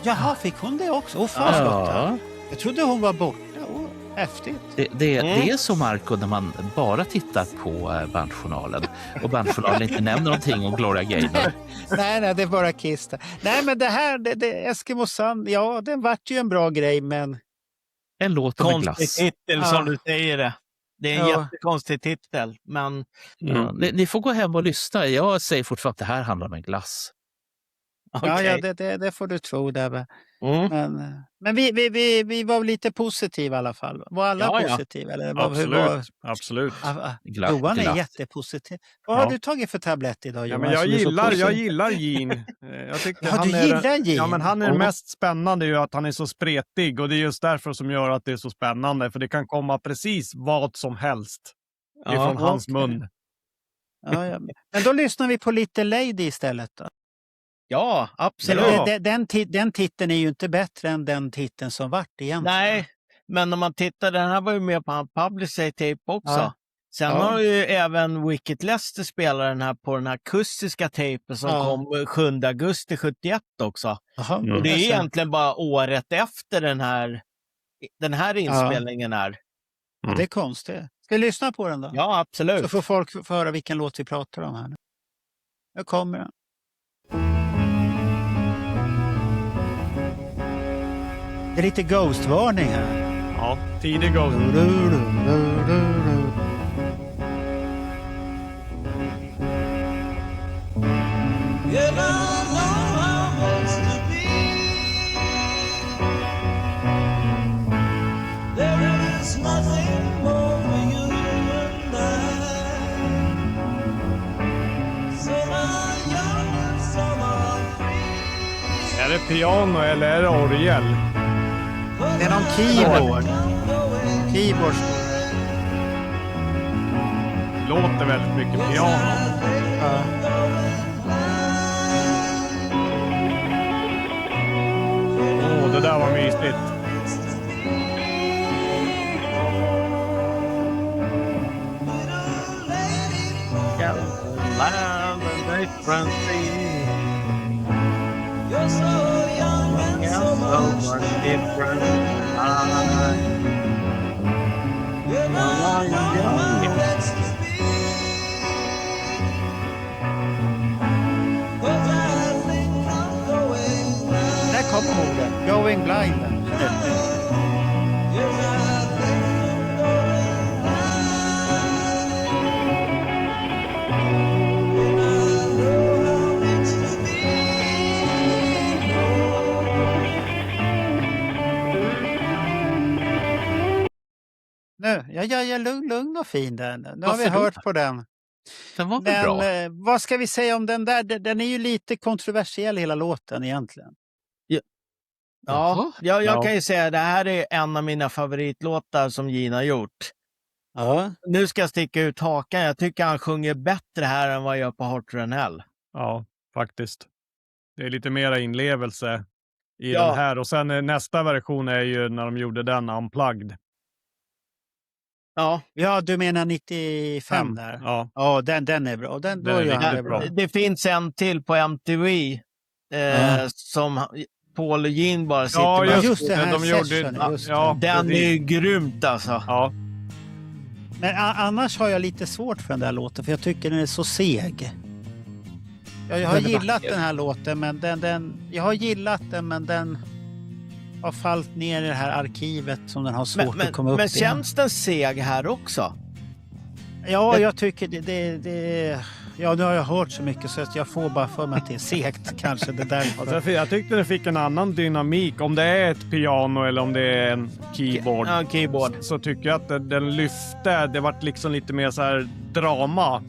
Jaha, fick hon det också? Fan, Jag trodde hon var borta. Häftigt. Det är så, Marco, när man bara tittar på Bandjournalen och Bandjournalen inte nämner någonting om Gloria Gaynor. nej, det är bara Kiss. Nej, men det här, Eskimo Sun, ja, den vart ju en bra grej, men... En låt med glass. Konstig titel, som du säger det. Det är en jättekonstig titel, men... Ni får gå hem och lyssna. Jag säger fortfarande att det här handlar om en glass. Okay. Ja, det får du tro, Debbe. Men vi var lite positiva i alla fall. Var alla positiva? Eller? Absolut. Johan är jättepositiv. Vad har du tagit för tablett idag, Johan? Ja, men jag gillar Gene. Jag tycker du gillar Gene? Ja, men han är mest spännande ju att han är så spretig. Och det är just därför som gör att det är så spännande. För det kan komma precis vad som helst ifrån hans mun. Ja. Men då lyssnar vi på Little Lady istället då. Ja, absolut. Den titeln är ju inte bättre än den titeln som vart egentligen. Nej, men om man tittar, den här var ju med på en Publicity tape också. Ja. Sen har ju även Wicked Lester spelat den här på den här akustiska tapen som kom 7 augusti 71 också. Och det är egentligen bara året efter den här inspelningen är. Det är konstigt. Ska vi lyssna på den då? Ja, absolut. Så får folk höra vilken låt vi pratar om här. Nu kommer den. Det är lite Ghost-varning här. Ja, tidig Ghost. Är det piano eller är det orgel? Det är någon keyboard. Låter väldigt mycket piano. Det där var mysigt. You're so young and so much different. You're not young, let's be. 'Cause I think I'm going blind. Där kommer orden. Going blind. Jag lugn och fin den. Nu har vi hört på den. Den var väl bra. Vad ska vi säga om den där? Den är ju lite kontroversiell hela låten egentligen. Ja, jag kan ju säga att det här är en av mina favoritlåtar som Gene har gjort. Ja. Nu ska jag sticka ut hakan. Jag tycker han sjunger bättre här än vad jag gör på Hotter than Hell. Ja, faktiskt. Det är lite mera inlevelse i den här. Och sen nästa version är ju när de gjorde den unplugged. Ja, du menar 95 där? Ja, den är bra. Den är bra. Det finns en till på MTV som Paul och Gene bara sitter med. Ja, just det här den är ju grymt alltså. Ja. Men annars har jag lite svårt för den där låten, för jag tycker den är så seg. Jag har gillat den här låten, men den har fallit ner i det här arkivet som den har svårt att komma upp men i. Känns den seg här också? Ja, jag tycker det. Ja, nu har jag hört så mycket så att jag får bara för mig att det är segt kanske det där. Alltså, jag tyckte det fick en annan dynamik. Om det är ett piano eller om det är en keyboard. Ja, keyboard. Så tycker jag att den lyfte. Det vart liksom lite mer så här drama.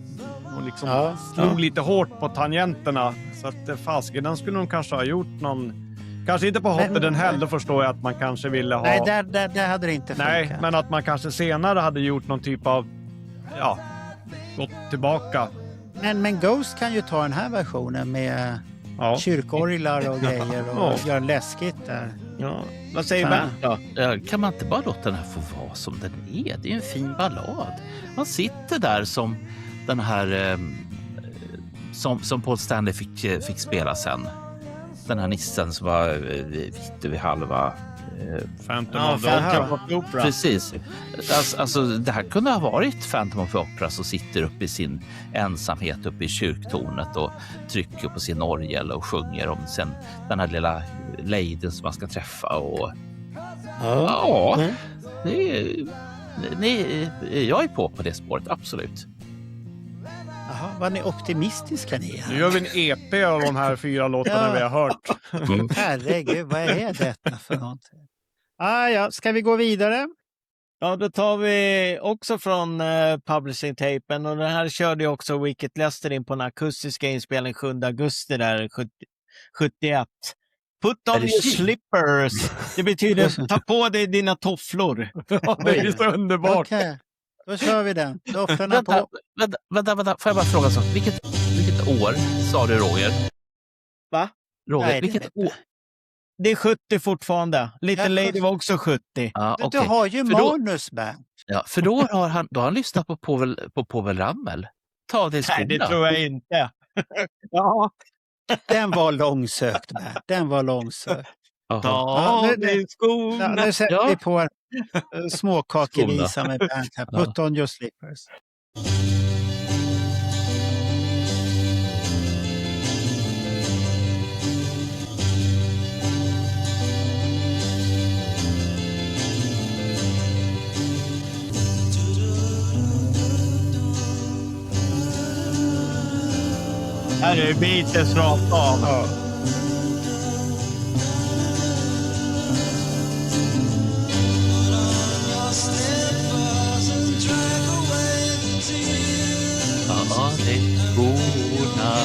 Och liksom slog lite hårt på tangenterna. Så att fasiken, den skulle de kanske ha gjort någon... Kanske inte på Hotter than Hell, då förstår jag att man kanske ville ha... Nej, där hade det inte funkat. Nej, men att man kanske senare hade gjort någon typ av... Ja, gått tillbaka. Men Ghost kan ju ta den här versionen med kyrkorglar och grejer och göra läskigt där. Ja. Vad säger Bernt då? Kan man inte bara låta den här få vara som den är? Det är en fin ballad. Man sitter där som den här som Paul Stanley fick spela sen. den här nissen som var vit över halva. Phantom of the Opera. Precis. Alltså, det här kunde ha varit Phantom of the Opera som sitter uppe i sin ensamhet uppe i kyrktornet och trycker på sin orgel och sjunger om sen den här lilla lejden som man ska träffa. Och jag är på det spåret, absolut. Jaha, vad ni optimistiska ni är. Nu gör vi en EP av de här 4 låtarna vi har hört. Herregud, vad är detta för någonting? Ja, ska vi gå vidare? Ja, då tar vi också från publishing-tapen, och den här körde ju också Wicked Lester in på en akustiska inspelning 7 augusti där 71. Put on your slippers. Det betyder ta på dig dina tofflor. Ja, det är så underbart. Okej, då kör vi den. Tofflorna på. Vänta. Får jag bara fråga så? Vilket år sa du, Roger? Va? Roger, Nej, vilket år? Det är 70 fortfarande. Little Lady var också 70. Ja, Du okej. har ju manus, Bernt. Ja, för då har han lyssnat på Povel Ramel. Ta det i skolan. Nej, det tror jag inte. Ja. Den var långsökt, Bernt. Den var långsökt. Ta det i skolan. Nu sätter vi på en småkakevisa med Bernt här. Put on your slippers. Här är Beatles rakt av. Ja. Ja, det är skorna.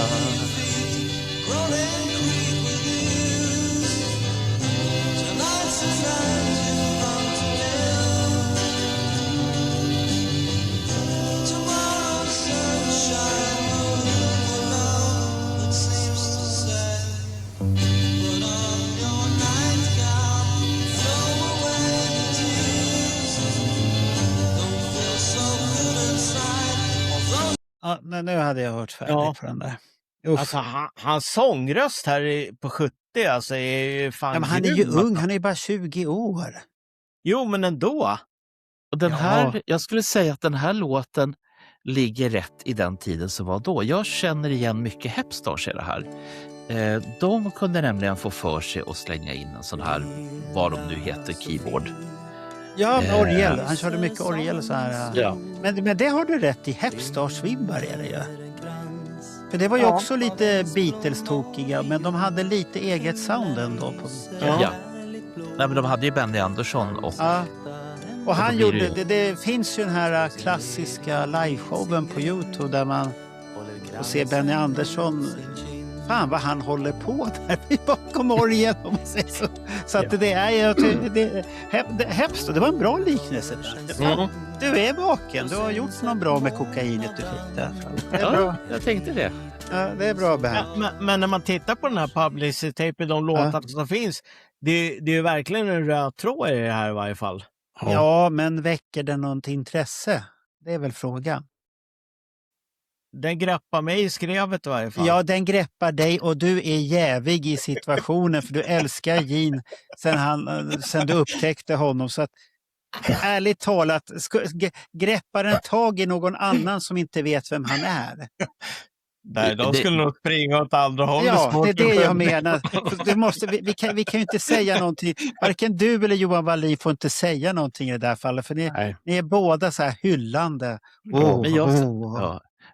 Ja, nu hade jag hört färdigt på den där. Alltså, hans sångröst här på 70 alltså, är ju fan men han är ju ung, han är bara 20 år. Jo, men ändå. Och den här, jag skulle säga att den här låten ligger rätt i den tiden som var då. Jag känner igen mycket Hepstars i det här. De kunde nämligen få för sig att slänga in en sån här, vad de nu heter, keyboard. Ja, orgel. Han körde mycket orgel så här. Ja. Men det har du rätt i. Hepstars-vibbar är det ju. För det var ju också lite Beatles-tokiga, men de hade lite eget sound ändå. Ja. Nej, men de hade ju Benny Andersson och... Ja. Och han gjorde, det finns ju den här klassiska liveshowen på YouTube där man får se Benny Andersson. Fan vad han håller på där bakom orgeln, om man säger så. Så att det är ju... Hepstars, det var en bra liknelse. Du är vaken, du har gjort något bra med kokainet du fick där. Det är bra. Jag tänkte det. Ja, det är bra, Ben. Men när man tittar på den här publicity-tapen, de låtar som finns, det är ju verkligen en röd tråd i det här i varje fall. Ja, men väcker det något intresse? Det är väl frågan. Den greppar mig i skrevet i varje fall. Ja, den greppar dig och du är jävig i situationen för du älskar Gene sen du upptäckte honom. Så att, ärligt talat, greppar den tag i någon annan som inte vet vem han är? Nej, de skulle nog springa åt andra hållet. Ja, det är det jag menar. Vi kan ju inte säga någonting. Varken du eller Johan Wallin får inte säga någonting i det där fallet. För ni är båda så här hyllande.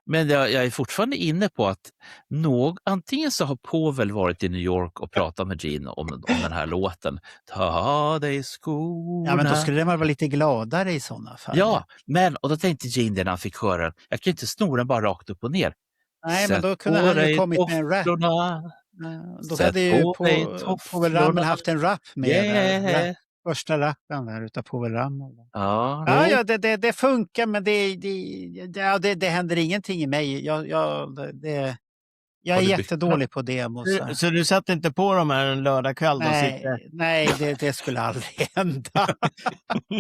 Men jag är fortfarande inne på att antingen så har Povel varit i New York och pratat med Gene om den här låten. Ta dig skorna. Ja, men då skulle den vara lite gladare i sådana fall. Ja, och då tänkte Gene det när han fick höra den. Jag kan inte snora den bara rakt upp och ner. Nej, men då kunde han ju kommit med en rap. Då hade ju Povel Ramel haft en rap med. Första rappen där utav Povel Ramel. Ja, det funkar, men det händer ingenting i mig. Jag är jättedålig på det. Så du satt inte på dem här en lördagkväll? Nej, det skulle aldrig hända.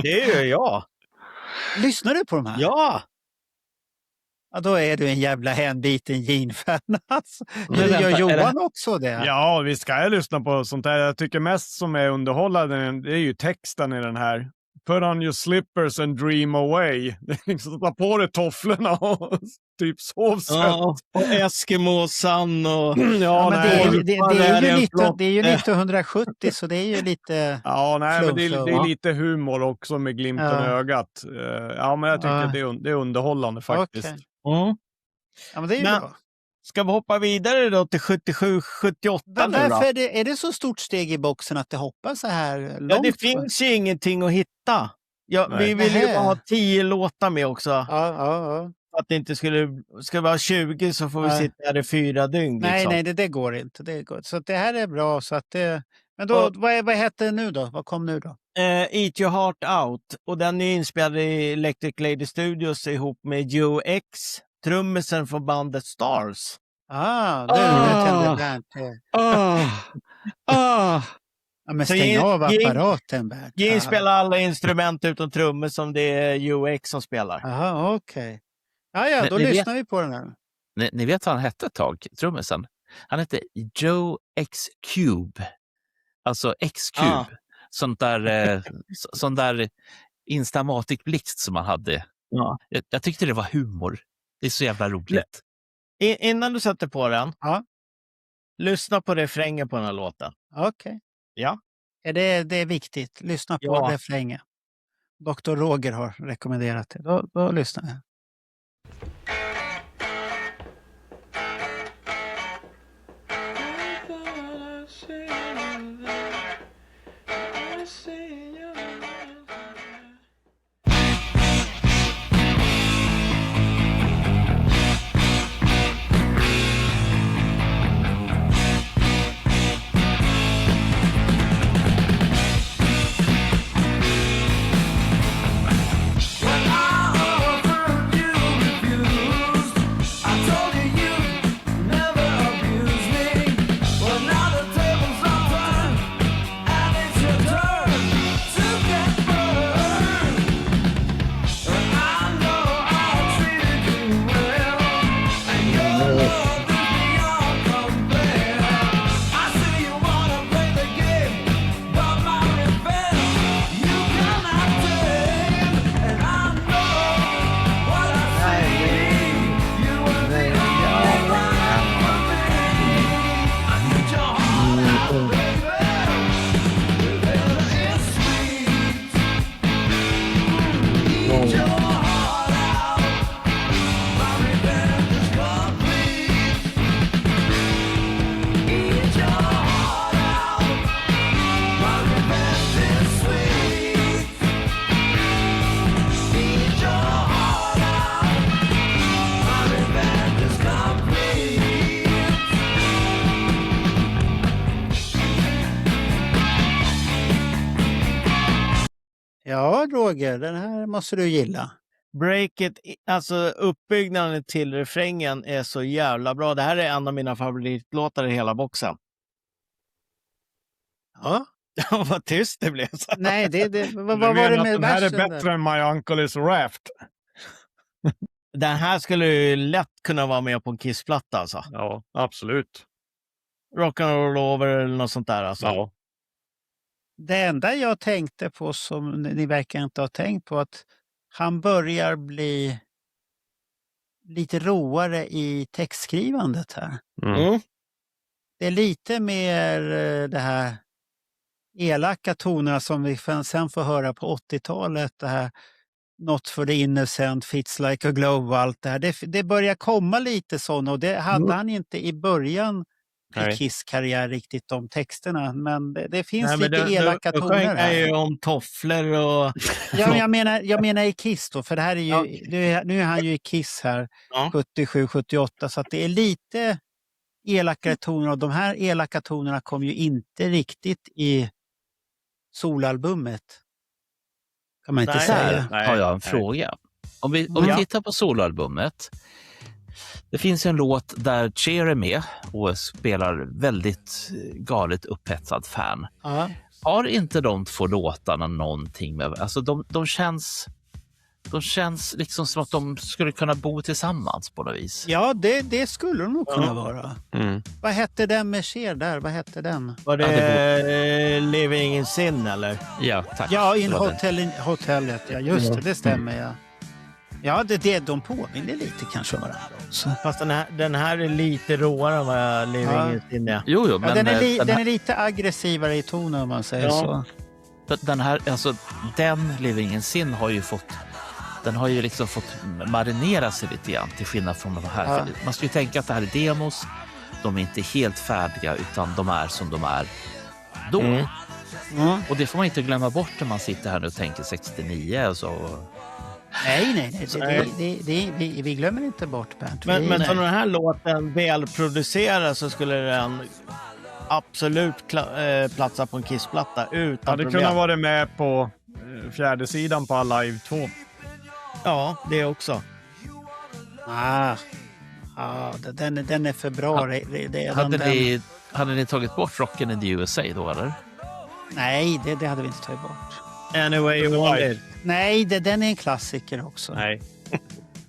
Det gör jag. Lyssnar du på de här? Ja. Ja, då är du en jävla hänbiten Gene-fan. Alltså. Nu vänta, gör är Johan också det. Ja, vi ska jag lyssna på sånt där. Jag tycker mest som är underhållande, det är ju texten i den här. Put on your slippers and dream away. Det är liksom, ta på dig tofflorna och typ sov sen. Ja, och Eskimosan och... Ja, men det är ju 1970 så det är ju lite... Ja, nej, men det är lite humor också med glimten i ögat. Ja, men jag tycker att det är underhållande faktiskt. Okay. Ja, men det är ju bra. Ska vi hoppa vidare då till 77-78 nu då? Varför är det så stort steg i boxen att det hoppar så här långt? Ja, det finns ju ingenting att hitta. Ja, vi vill ju bara ha 10 låtar med också. Ja. Att det inte ska vara 20 så får vi sitta här i 4 dygn. Liksom. Nej, det går inte. Det går. Så det här är bra. Så att det... Men då, vad heter det nu då? Vad kom nu då? Eat Your Heart Out. Och den är inspelad i Electric Lady Studios ihop med Joe X, trummisen från bandet Stars. Ja, men stäng av apparaten, Bert. Gene spelar alla instrument utom trummor som det är Joe X som spelar. Jaha, okej. Ja, då lyssnar vi på den här. Ni vet vad han hette ett tag, trummisen? Han hette Joe X Cube. Alltså X-Cube. Sånt där Instamatic blixt som man hade. Ja. Jag tyckte det var humor. Det är så jävla roligt. Innan du sätter på den, lyssna på refrängen på den här låten. Okej. Ja. Det är viktigt. Lyssna på refrängen. Dr. Roger har rekommenderat det. Då lyssnar jag. Ja, Roger, den här måste du gilla. Breaket, alltså uppbyggnaden till refrängen är så jävla bra. Det här är en av mina favoritlåtar i hela boxen. Ja. Vad tyst det blev. Nej, vad var det med den här är bättre än My Uncle Is Raft. Den här skulle ju lätt kunna vara med på en Kiss-platta alltså. Ja, absolut. Rock'n'Roll Over eller något sånt där alltså. Ja. Det enda jag tänkte på som ni verkar inte ha tänkt på, att han börjar bli lite roare i textskrivandet här. Mm. Det är lite mer det här elaka tonerna som vi sen får höra på 80-talet. Det här Not for the innocent, Fits like a glove och allt det här. Det börjar komma lite sådana, och det hade han inte i början i Kiss karriär riktigt, de texterna, men det finns lite elaka toner här. Det är ju om tofflor och... Ja, jag menar i Kiss då, för det här är ju, nu är han ju i Kiss här 77-78, så att det är lite elakare toner, och de här elaka tonerna kom ju inte riktigt i solalbumet. Kan man inte säga. Har jag en fråga. Om vi tittar på solalbumet. Det finns en låt där Cher är med och spelar väldigt galet upphetsad fan. Har inte de två låtarna någonting med... Alltså de känns De känns liksom som att de skulle kunna bo tillsammans på något vis. Ja, det skulle de nog kunna vara. Mm. Vad hette den med Cher där? Vad hette den? Var det Living in Sin eller? Ja, tack. Ja, Det var det. hotellet. Ja, just det stämmer. Ja, ja de påminner lite kanske om varandra också. Fast den här är lite råare än vad Living in Sin är. Jo, men Ja, den är lite aggressivare i tonen om man säger så. den här, alltså den Living in Sin har ju fått, den har ju liksom fått marinera sig lite grann till skillnad från de här. Ja. Man ska ju tänka att det här är demos, de är inte helt färdiga utan de är som de är då. Mm. Och det får man inte glömma bort när man sitter här nu och tänker 69. Alltså. Nej. Vi glömmer inte bort Bernt. Men som den här låten välproducerad så skulle den absolut platsa på en Kiss-platta utan Hade problem. kunnat vara med på fjärde sidan på Alive 2. Ja, det också. Den är för bra. Hade ni tagit bort Rockin' in the USA då, eller? Nej, det hade vi inte tagit bort. Anyway you want it. Nej, den är en klassiker också. Nej.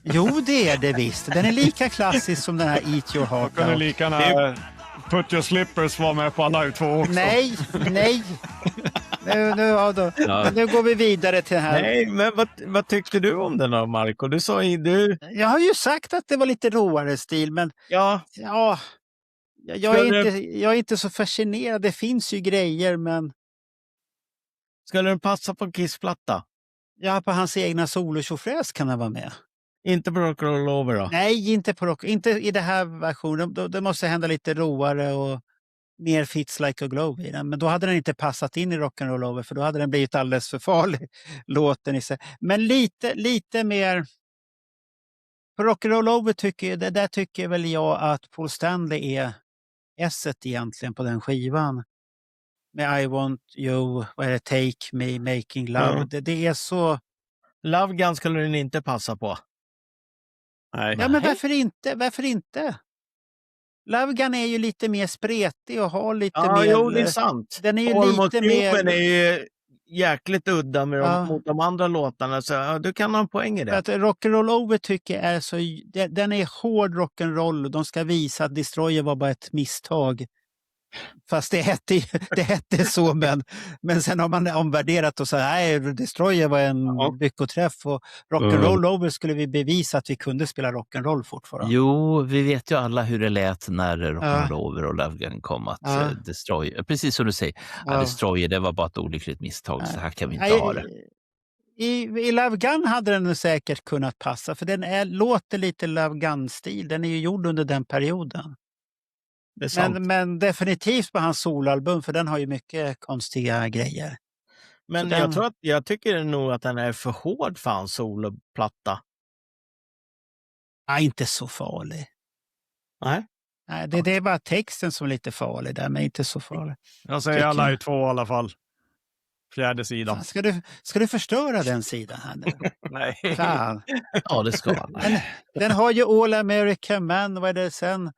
Jo, det är det visst. Den är lika klassisk som den här Eat Your Heart Kunde Out. lika gärna Put Your Slippers vara med på Alive 2 också. Nej. Nu går vi vidare till den här. Nej, men vad tyckte du om den då, Marco? Du sa ju Jag har ju sagt att det var lite råare stil, men ja. Jag är inte så fascinerad. Det finns ju grejer, men Skulle den passa på en Kiss-platta? ja, på hans egna solotjofräs kan den vara med. Inte på Rock Roll Over då? Nej, inte på rock. Inte i det här versionen. Det måste hända lite råare och mer Fits Like a Glove i den. Men då hade den inte passat in i Rock'n'Roll Over, för då hade den blivit alldeles för farlig, låten i sig. Men lite mer. På Rock'n'Roll Over tycker väl jag att Paul Stanley är esset egentligen på den skivan. Med I Want You, vad är det, Take Me, Making Love. Det är så. Love Gun skulle den inte passa på. Nej. Ja, men varför inte? Love Gun är ju lite mer spretig och har lite mer. Jo, det är sant. Den är ju Almost lite mer. Human är ju jäkligt udda mot de andra låtarna, så du kan ha en poäng i det. Att Rock'n'Roll Over tycker jag är så. Den är hård rock'n'roll. De ska visa att Destroyer var bara ett misstag. Fast det hette så, men sen har man omvärderat och sagt nej, Destroyer var en lyckoträff och Rock'n'Roll Over skulle vi bevisa att vi kunde spela rock'n'roll fortfarande. Jo, vi vet ju alla hur det lät när Rock'n'Roll Over och Love Gun kom, att Destroyer, precis som du säger, Destroyer, det var bara ett olyckligt misstag, så här kan vi inte ha det. I Love Gun hade den säkert kunnat passa, för den låter lite Love Gun-stil. Den är ju gjord under den perioden. Men definitivt på hans solalbum, för den har ju mycket konstiga grejer. Men jag tycker nog att den är för hård för hans soloplatta. Nej, inte så farlig. Nej. Nej, det är bara texten som är lite farlig där, men inte så farlig. Jag säger alla i 2 i alla fall. Fjärde sidan. Ska du förstöra den sidan här nu? Nej. Fan. Ja, det ska man. Den har ju All American Man, vad är det sen?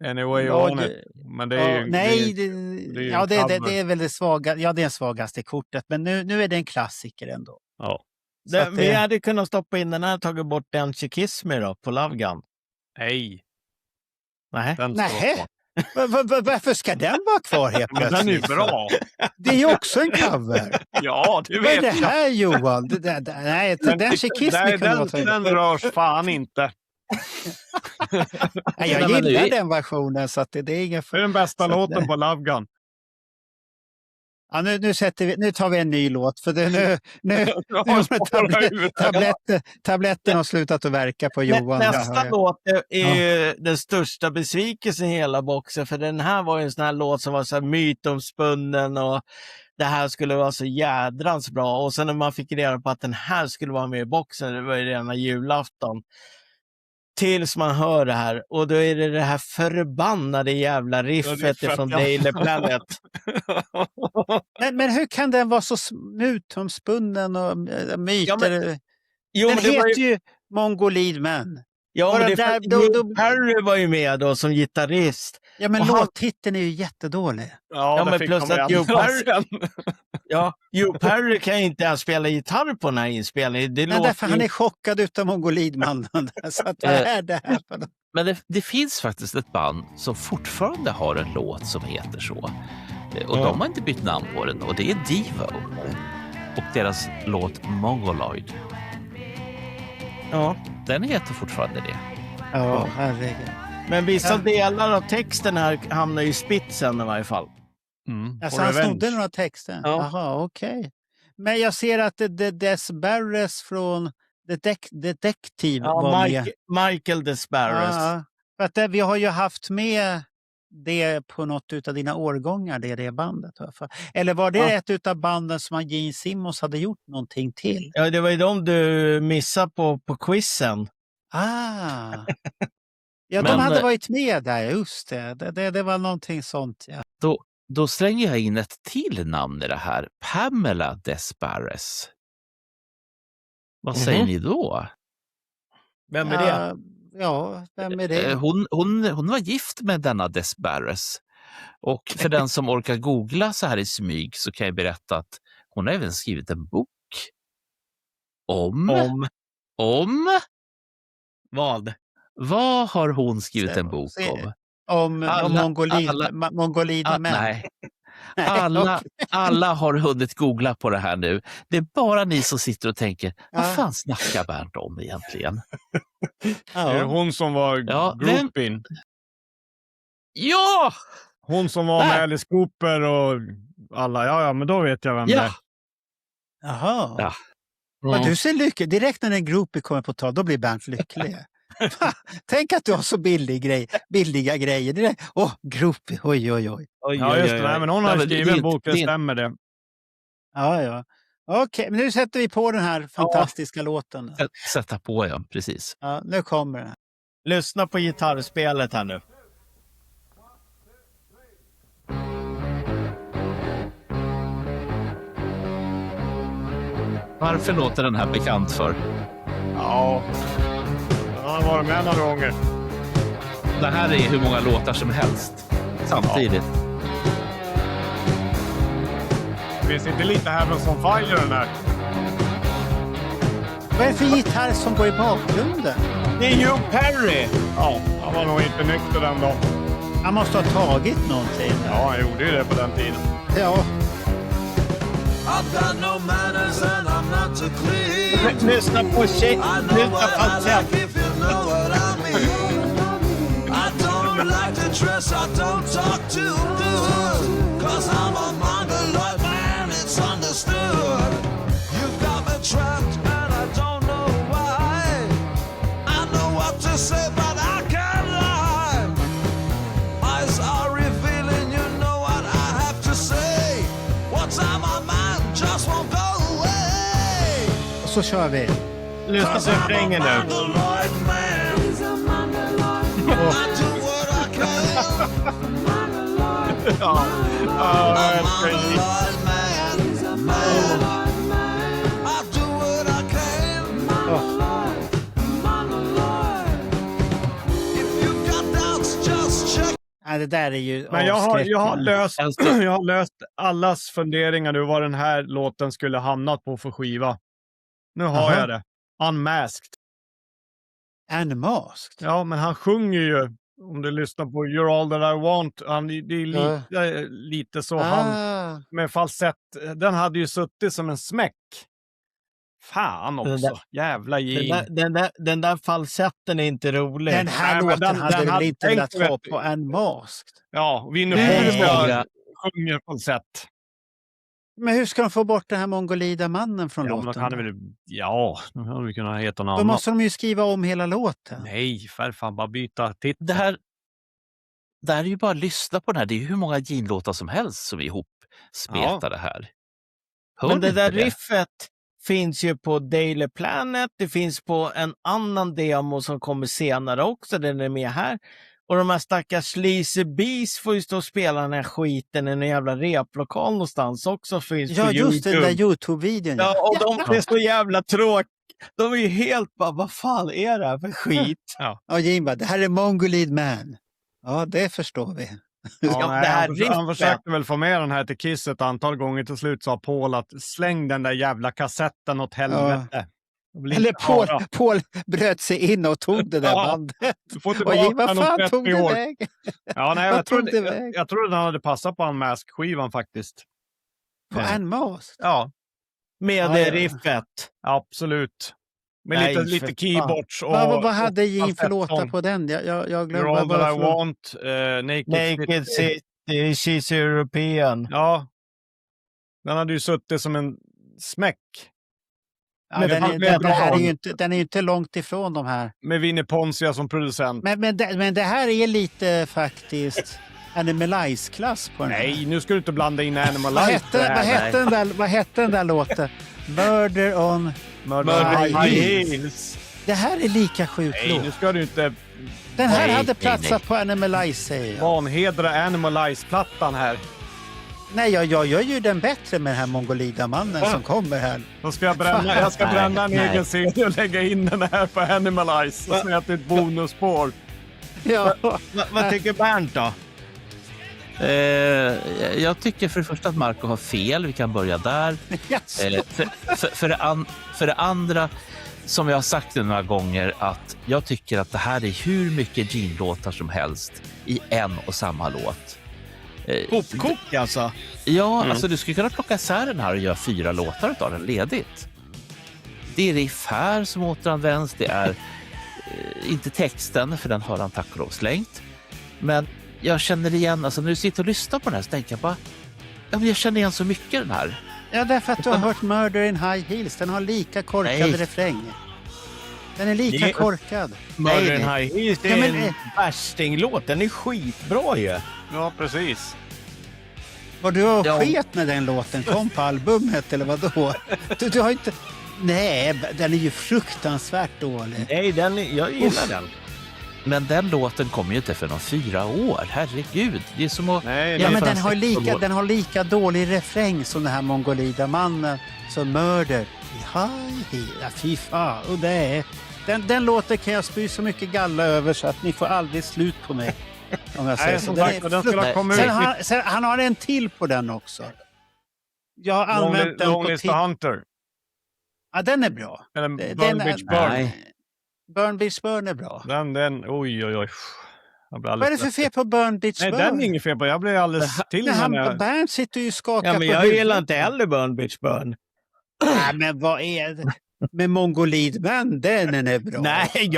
Anyway you want it. Men det är ju... det är väl det svaga. Ja, det är svagaste kortet. Men nu är det en klassiker ändå. Ja. Vi hade kunnat stoppa in den här och tagit bort den Kiss Me då på Love Gun. Nej. Nej. Varför ska den vara kvar helt plötsligt? Den är ju bra. Det är ju också en cover. Ja, du vet. Vad är det här, Johan? Nej, den Kiss Me kunde vara tagen. Den rörs fan inte. Nej, jag gillar den versionen, så att det är ingen. Det är den bästa låten på Love Gun. Ja, nu tar vi en ny låt, för tabletten har slutat att verka på Johan. Nästa låt är ju den största besvikelsen i hela boxen, för den här var ju en sån här låt som var så här mytomspunnen och det här skulle vara så jädrans bra, och sen när man fick reda på att den här skulle vara med i boxen, det var ju redan julafton. Tills man hör det här, och då är det här förbannade jävla riffet från Daily Planet. men hur kan den vara så mytomspunnen och myter? Jo, den heter ju Mongolid Man. Ja, Bara men där- Joe Perry var ju med då som gitarrist. Ja, men Och han- låttiteln är ju jättedålig. Ja, men fick plus de att ju Joe ändra Perry, sen. ja, Joe Perry kan ju inte ens spela gitarr på den här inspelningen. Det Men låter därför han är chockad utav mongolidmannen. Så att vad är det här för något? Men det finns faktiskt ett band som fortfarande har en låt som heter så. Och de har inte bytt namn på den och det är Devo. Och deras låt Mongoloid. Ja. Den heter fortfarande det. Ja, herregud. Men vissa delar av texten här hamnar i spitsen i varje fall. Alltså han snodde några texter? Ja. Jaha, okej. Men jag ser att det Desbarres från Detective var med. Michael Desbarres. Ja, för att vi har ju haft med det på något utav dina årgångar, det bandet. Eller var det ett utav banden som Gene Simmons hade gjort någonting till? Ja, det var ju de du missade på quizen. Ah! Ja, Men- de hade varit med där, just det. Det var någonting sånt, ja. Då slänger jag in ett till namn i det här. Pamela Desbarres. Vad säger ni då? Vem är det? Ja, vem är det? Hon var gift med denna Desbarres. Och för den som orkar googla så här i smyg så kan jag berätta att hon har även skrivit en bok. Om? Vad? Vad har hon skrivit en bok om? Om mongolida män. Nej. Alla har hunnit googla på det här nu. Det är bara ni som sitter och tänker, vad fan snackar Bernt om egentligen? Det är hon som var groupin. Ja! Hon som var med Alice Cooper och alla. Ja, men då vet jag vem det är. Jaha. Ja. Vad du ser lycklig. Direkt när en groupie kommer på tal, då blir Bernt lycklig. Tänk att du har så billiga grejer. Groupie, oj. Ja, just det. Nej, men hon har skrivit en bok, det stämmer det. Ja. Okej, men nu sätter vi på den här fantastiska låten. Sätta på, ja, precis. Ja, nu kommer den. Lyssna på gitarrspelet här nu. Varför låter den här bekant för? Ja, jag har varit med några gånger. Det här är hur många låtar som helst samtidigt. Finns inte lite Heavens on Fire den här? Vad är det för gitarr som går i bakgrunden? Det är Joe Perry! Ja, han var nog inte nykter den dagen. Han måste ha tagit någonting. Ja, han gjorde ju det på den tiden. Ja. I've got no manners and I'm not too clean. Lyssna på I know what I like if you know what I mean. I don't like to dress, I don't talk too good. Cause I'm a mongoloid man, it's understood. You've got me trapped and I don't know why. I know what to say but I can't lie. Eyes are revealing, you know what I have to say. What's on my mind just won't go away. Så kör vi. Lyssna på refrängen nu. Det där är ju men jag har löst allas funderingar nu vad den här låten skulle hamnat på för skiva. Nu har jag det. Unmasked. Unmasked? Ja, men han sjunger ju, om du lyssnar på You're all that I want, det är lite så han med falsett. Den hade ju suttit som en smäck. Fan också. Jävla den där falsetten är inte rolig. Den här låten hade du väl inte velat ha på Unmasked? Ja, vi nu sjunger falsett. Men hur ska de få bort den här mongolida mannen från låten? Nu hade vi kunnat heta något annat. Då måste de ju skriva om hela låten. Nej, för fan, bara byta titel. Det här är ju bara att lyssna på den här. Det är ju hur många Gene-låtar som helst som är ihopspetade här. Men det där riffet finns ju på Daily Planet. Det finns på en annan demo som kommer senare också. Den är med här. Och de här stackars Sleazy Bees får ju stå och spela den här skiten i en jävla replokal någonstans också. Finns ja, på just YouTube. den där YouTube-videon. Ja, och de är så jävla De är ju helt bara, vad fan är det här för skit? Och Jim bara, det här är Mongolid Man. Ja, det förstår vi. Ja, nej, det här han försökte väl få med den här till Kiss ett antal gånger. Till slut sa Paul att släng den där jävla kassetten åt helvete. Eller Paul bröt sig in och tog det där bandet. Och Jim, vad fan tog det väg? Ja, nej, jag trodde den hade passat på Unmasked-skivan faktiskt. På Unmasked? Ja. Med det riffet. Absolut. Med lite keyboards. Och, vad hade Jim för låtar på den? Jag glömde. You're all that I want. Naked City, She's European. Ja. Den hade ju suttit som en smäck. Ja, den är ju inte långt ifrån de här. Med Vinnie Poncia som producent. Men det här är lite faktiskt Animalize-klass på den. Nej, nu ska du inte blanda in Animalize. Vad hette den där låten? Murder on High Heels. Det här är lika sjukt. Nej, nu ska du inte... Den här hade platsat på Animalize, säger jag. Vanhedra Animalize-plattan här. Nej, jag gör ju den bättre med den här mongolida-mannen som kommer här. Då ska jag bränna en egen CD och lägga in den här på Animalize. Och säga att det är ett bonusspår. Ja. Vad tycker Bernt då? Jag tycker för det första att Marco har fel. Vi kan börja där. Yes. För det andra, som jag har sagt några gånger, att jag tycker att det här är hur mycket Gene-låtar som helst i en och samma låt. Hopkok alltså? Ja, alltså du skulle kunna plocka isär den här och göra 4 låtar av den ledigt. Det är riff här som återanvänds. Det är inte texten, för den har han tack och lov slängt. Men jag känner igen, alltså när du sitter och lyssnar på den här så tänker jag bara, ja, men jag känner igen så mycket den här. Ja, därför att du har hört Murder in High Heels. Den har lika korkad refräng. Den är lika korkad. Murder in High Heels, det är en värstinglåt. Den är skitbra ju. Ja, precis. Var du sket när den låten kom på albumet, eller vad då? Du har inte... Nej, den är ju fruktansvärt dålig. Nej, jag gillar den. Men den låten kommer ju inte för någon 4 år. Herregud, det är som att... Ja, men den har lika dålig refräng som den här mongolida mannen som Murder. Ja, fy fan. Och det är... Den låten kan jag spy så mycket galla över så att ni får aldrig slut på mig. Om jag säger så. Han har en till på den också. Jag har använt den på Hunter. Ja, den är bra. Eller Burn Bitch Burn. Burn Bitch Burn är bra. Oj. Vad är det för fel på Burn Bitch Burn? Nej, den är ingen fel på. Jag blir alldeles till när Bernt sitter ju och skakar på jag gillar inte heller Burn Bitch Burn. Nej, men vad är det? Med Mongolid Man, den är bra. Nej,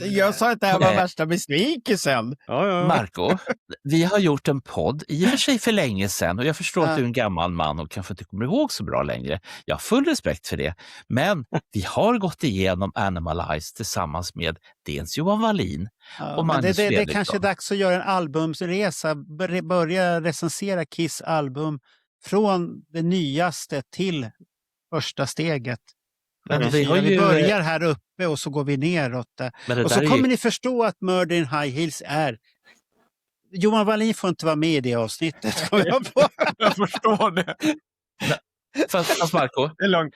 jag sa att det här var värsta besvikelsen. Ja. Marco, vi har gjort en podd, i och för sig för länge sedan, och jag förstår att du är en gammal man och kanske inte kommer ihåg så bra längre. Jag har full respekt för det. Men vi har gått igenom Animalize tillsammans med dels Johan Wallin och Magnus Fredriksson. Det är kanske dags att göra en albumsresa, börja recensera Kiss album från det nyaste till första steget. Men vi börjar här uppe och så går vi neråt. Och så kommer ni förstå att Murder in High Heels är... Johan Wallin får inte vara med i det avsnittet. Jag förstår det. Fast Marco, det är lugnt.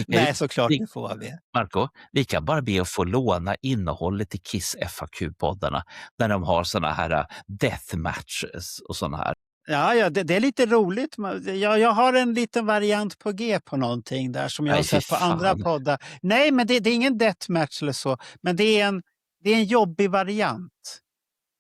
Nej, såklart det får vi. Marco, vi kan bara be att få låna innehållet i Kiss FAQ-poddarna när de har såna här deathmatches och såna här. Ja, det är lite roligt. Jag har en liten variant på G på någonting där som jag har sett på andra poddar. Nej, men det är ingen deathmatch eller så. Men det är en jobbig variant.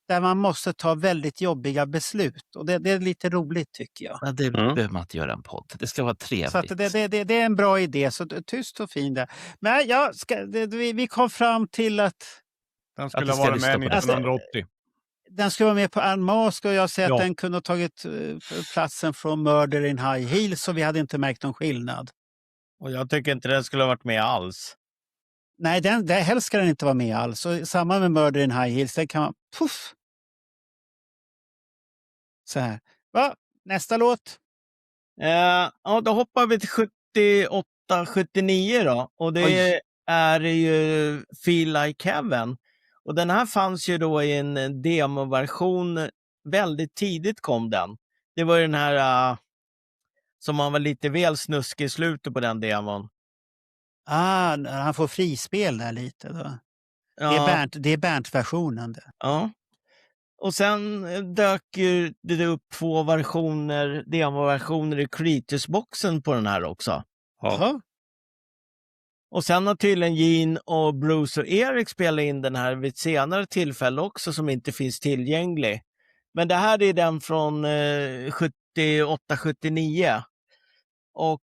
Där man måste ta väldigt jobbiga beslut. Och det är lite roligt tycker jag. Ja, det behöver man inte göra en podd. Det ska vara trevligt. Så att det är en bra idé. Så tyst och fin där. Men vi kom fram till att... Den skulle ha varit med 1980. Den skulle vara med på Unmasked och jag säger att den kunde ha tagit platsen från Murder in High Heels så vi hade inte märkt någon skillnad. Och jag tycker inte den skulle ha varit med alls. Nej, helst ska den inte vara med alls. Och samma med Murder in High Heels, den kan man... Puff! Så här. Nästa låt? Då hoppar vi till 78-79 då. Och det är ju Feel Like Heaven. Och den här fanns ju då i en demoversion, väldigt tidigt kom den. Det var ju den här som man var lite väl snuskig i slutet på den demon. Han får frispel där lite då. Ja. Det är Bernt-versionen. Det. Ja. Och sen dök ju det upp 2 demoversioner i Creatures-boxen på den här också. Ja. Och sen har tydligen Gene och Bruce och Eric spelat in den här vid ett senare tillfälle också som inte finns tillgänglig. Men det här är den från 78-79. Och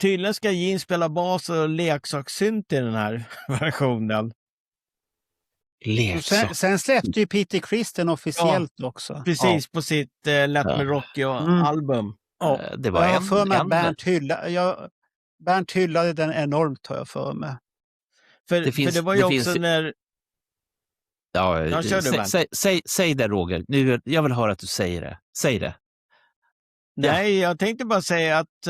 tydligen ska Gene spela bas och leksakssynt i den här versionen. Sen släppte ju Peter Criss den officiellt också. Precis, på sitt Let Me Rock You-album. Ja. Det var jag har för mig att Bernt hyllade den enormt, har jag för mig. För det var ju också när... Ja, säg det, Roger. Nu, jag vill höra att du säger det. Säg det. Nej, jag tänkte bara säga att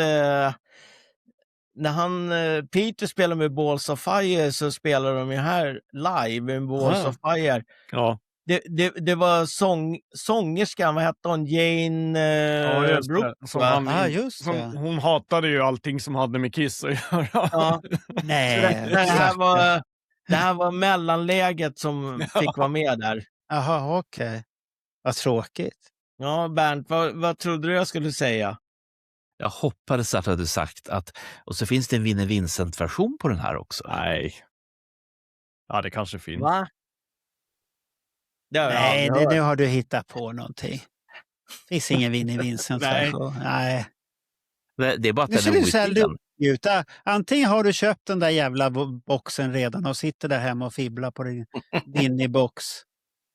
när Peter spelar med Balls of Fire så spelar de ju här live med Balls of Fire. Ja. Det var sångerskan, vad hette hon? Jane Brooks. Hon hatade ju allting som hade med Kiss att göra. Ja. Nej. Det här var mellanläget som fick vara med där. Jaha, okej. Vad tråkigt. Ja, Bernt, vad trodde du jag skulle säga? Jag hoppades att du sagt att... Och så finns det en Vinnie Vincent-version på den här också. Nej. Ja, det kanske finns. Va? Nej, nu har du hittat på någonting. Det finns ingen Vinnie Vincent-version. Nej. Det är bara att nu den är outgjuta. Antingen har du köpt den där jävla boxen redan och sitter där hemma och fibblar på din Vinnie-box.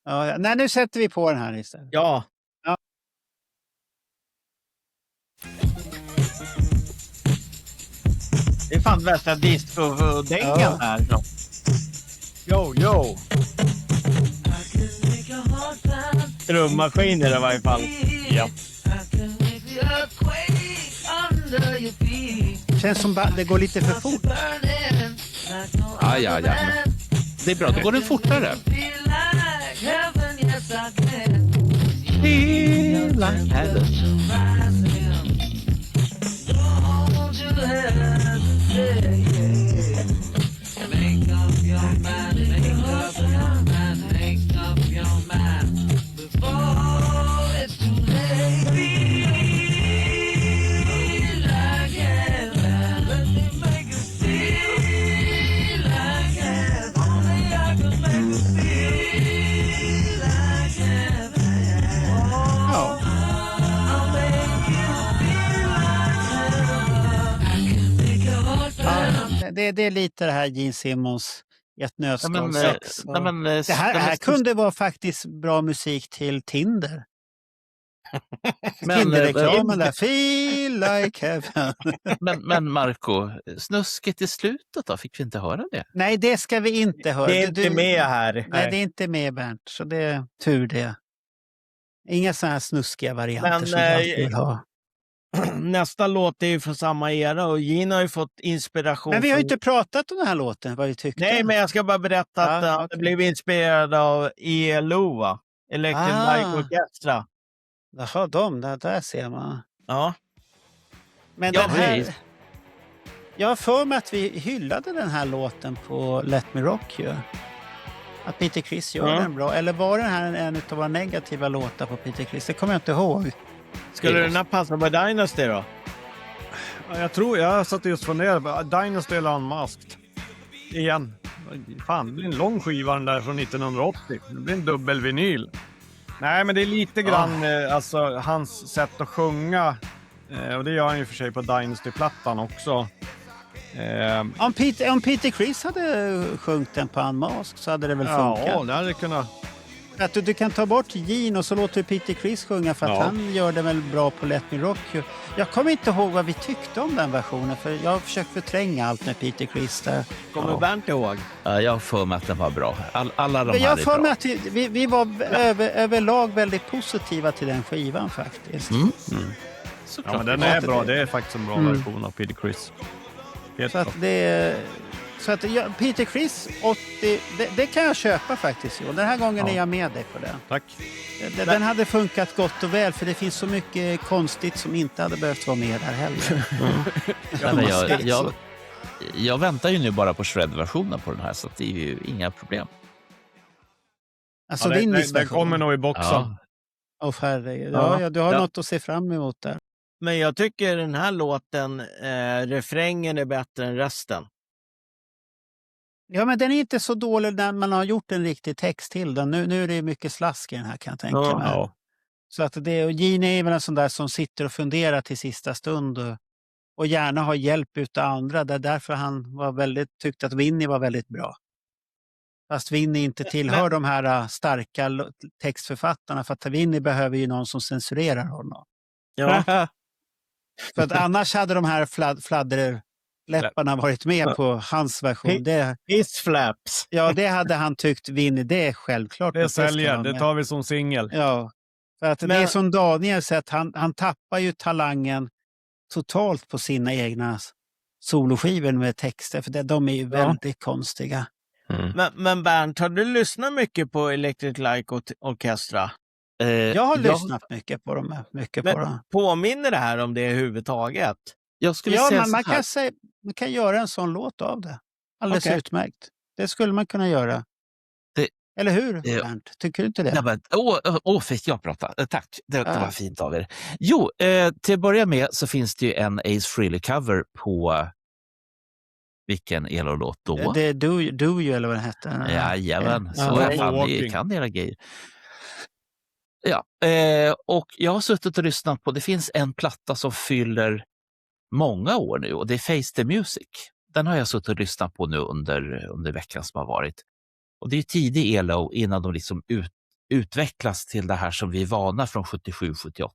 Ja, nej, nu sätter vi på den här istället. Ja. Det är fan värsta disco-dängan här. Yo. Trummaskiner i varje fall. Ja. Känns som det går lite för fort. Ja. Det är bra, då går den fortare. Feel like heaven. Det är lite det här Gene Simmons i ett nötskal 6. Det här kunde vara faktiskt bra musik till Tinder. Tinderreklamen där. Feel like heaven. men Marco, snusket i slutet då? Fick vi inte höra det? Nej, det ska vi inte höra. Det är inte med här. Nej, det är inte med, Bernt. Så det är tur det. Inga sådana här snuskiga varianter som jag alltid vill ha. Nästa låt är ju från samma era och Gene har ju fått inspiration. Men vi har ju inte pratat om den här låten, vad vi tyckte. Nej, men jag ska bara berätta att han blev inspirerad av ELO, Electric Light Orchestra. Jaha, där ser man. Ja. Men den här... Jag har för mig att vi hyllade den här låten på Let Me Rock ju. Att Peter Criss gör den bra. Eller var den här en av våra negativa låtar på Peter Criss? Det kommer jag inte ihåg. Skulle den här passa på Dynasty då? Jag satt just funderade. Dynasty eller Unmasked. Igen. Fan, det blir en lång skiva den där från 1980. Det blir en dubbel vinyl. Nej, men det är lite grann alltså, hans sätt att sjunga. Och det gör han ju för sig på Dynasty-plattan också. Om Peter Criss hade sjungit den på Unmasked så hade det väl funkat? Ja, det hade kunnat... Att du kan ta bort Gene och så låter Peter Criss sjunga för att han gör det väl bra på Let Me Rock. Jag kommer inte ihåg vad vi tyckte om den versionen för jag har försökt förtränga allt med Peter Criss där. Kommer Bernt ihåg? Jag har för mig att den var bra. Alla de här jag är för bra. mig att vi var överlag väldigt positiva till den skivan faktiskt. Ja, men den är bra. Det är faktiskt en bra version av Peter Criss. Så att det Så att Peter Criss 80, det kan jag köpa faktiskt. Och den här gången är jag med dig på det. Tack. Den hade funkat gott och väl, för det finns så mycket konstigt som inte hade behövt vara med där heller. Jag väntar ju nu bara på shred-versionen på den här, så att det är ju inga problem. Alltså den kommer nog i boxen. Herregud. Ja, du har något att se fram emot där. Men jag tycker den här låten, refrängen är bättre än resten. Ja, men den är inte så dålig när man har gjort en riktig text till den. Nu är det mycket slask i den här, kan jag tänka mig. Ja. Så att Gene är väl en sån där som sitter och funderar till sista stund och gärna har hjälp utav andra. Det är därför han tyckte att Vinnie var väldigt bra. Fast Vinnie inte tillhör de här starka textförfattarna, för att Vinnie behöver ju någon som censurerar honom. Ja. För att annars hade de här fladderläpparna varit med på hans version. His flaps. Ja, det hade han tyckt Vinnie, det är självklart. Det säljer, det tar vi som singel. Ja, för att det är som Daniel säger, att han tappar ju talangen totalt på sina egna soloskivor med texter, för de är ju väldigt konstiga. Men Bernt, har du lyssnat mycket på Electric Light Orchestra? Jag har lyssnat mycket på dem. Påminner det här om det överhuvudtaget? Man kan göra en sån låt av det. Alldeles utmärkt. Det skulle man kunna göra. Eller hur, Bernt? Tycker du inte det? Fick jag prata? Tack, det var fint av er. Jo, till att börja med så finns det ju en Ace Frehley-cover på vilken ELO-låt då? Det är Do You, eller vad den hette. Jajamän, så jag kan era grejer. Ja, och jag har suttit och lyssnat på, det finns en platta som fyller många år nu, och det är Face the Music. Den har jag suttit och lyssnat på nu under veckan som har varit. Och det är tidig ELO innan de liksom utvecklas till det här som vi är vana från 77-78.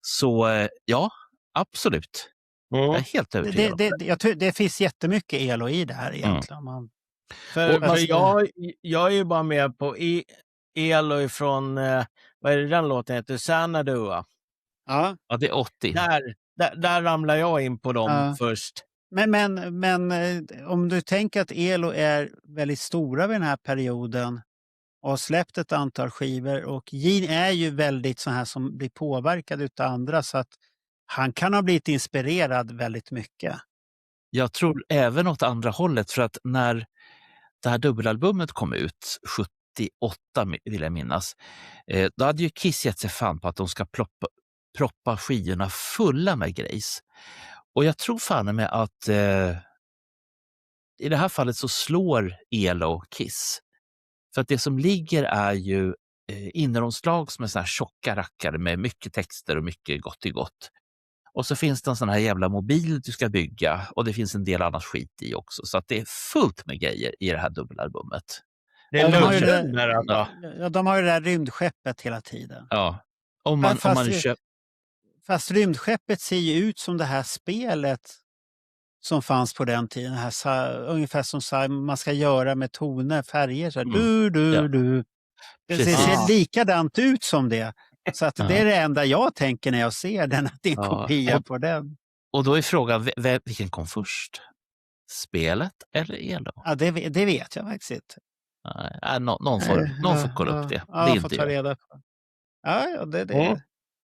Så ja, absolut. Jag är helt övertygad. Det finns jättemycket ELO i det här egentligen. Jag är ju bara med på ELO från, vad är det den låten heter? Xanadu. Ja, det är 80. Där ramlar jag in på dem först. Men om du tänker att ELO är väldigt stora vid den här perioden och har släppt ett antal skivor, och Gene är ju väldigt så här som blir påverkad utav andra, så att han kan ha blivit inspirerad väldigt mycket. Jag tror även åt andra hållet, för att när det här dubbelalbumet kom ut 78 vill jag minnas, då hade ju Kiss gett sig fan på att de ska proppa skivorna fulla med grejs. Och jag tror fan med att i det här fallet så slår ELO Kiss. För att det som ligger är ju inneromslag som är såna här tjocka rackare med mycket texter och mycket gott i gott. Och så finns det en sån här jävla mobil du ska bygga, och det finns en del annat skit i också. Så att det är fullt med grejer i det här dubbelalbumet. Det är de har ju det där rymdskeppet hela tiden. Ja. Fast rymdskeppet ser ju ut som det här spelet som fanns på den tiden. Ungefär som man ska göra med toner, färger. Så här, du. Det ser likadant ut som det. Så att det är det enda jag tänker när jag ser den, att det är en kopia på den. Och då är frågan, vilken kom först? Spelet eller ELO? Ja, det vet jag faktiskt inte. Någon får kolla upp det. Det är inte ta reda på.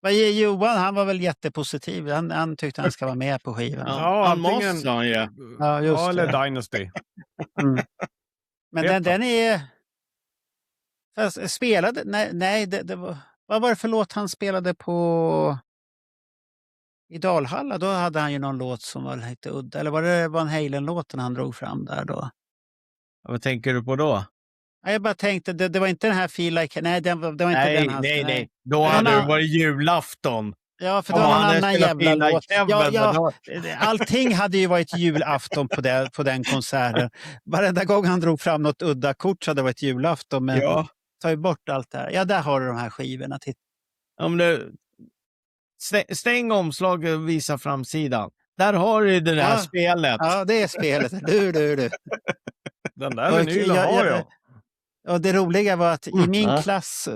Men Johan, han var väl jättepositiv. Han tyckte han ska vara med på skivan. Ja, antingen eller Dynasty. Men den är... Fast spelade... Nej, det var... Vad var det för låt han spelade på i Dalhalla? Då hade han ju någon låt som var lite udda. Eller var det Van Halen-låten han drog fram där då? Vad tänker du på då? Jag bara tänkte, det var inte den här Feel Like... Nej, det var inte den. Nej. Då hade det varit julafton. Ja, för det var en annan jävla låt. Allting hade ju varit julafton på den konserten. Varenda gång han drog fram något udda kort så hade det varit julafton. Men ta ju bort allt det här. Ja, där har du de här skivorna. Om du stäng omslaget och visa framsidan. Där har du det här spelet. Ja, det är spelet. Du. Den där vinylen har jag. Och det roliga var att i min klass,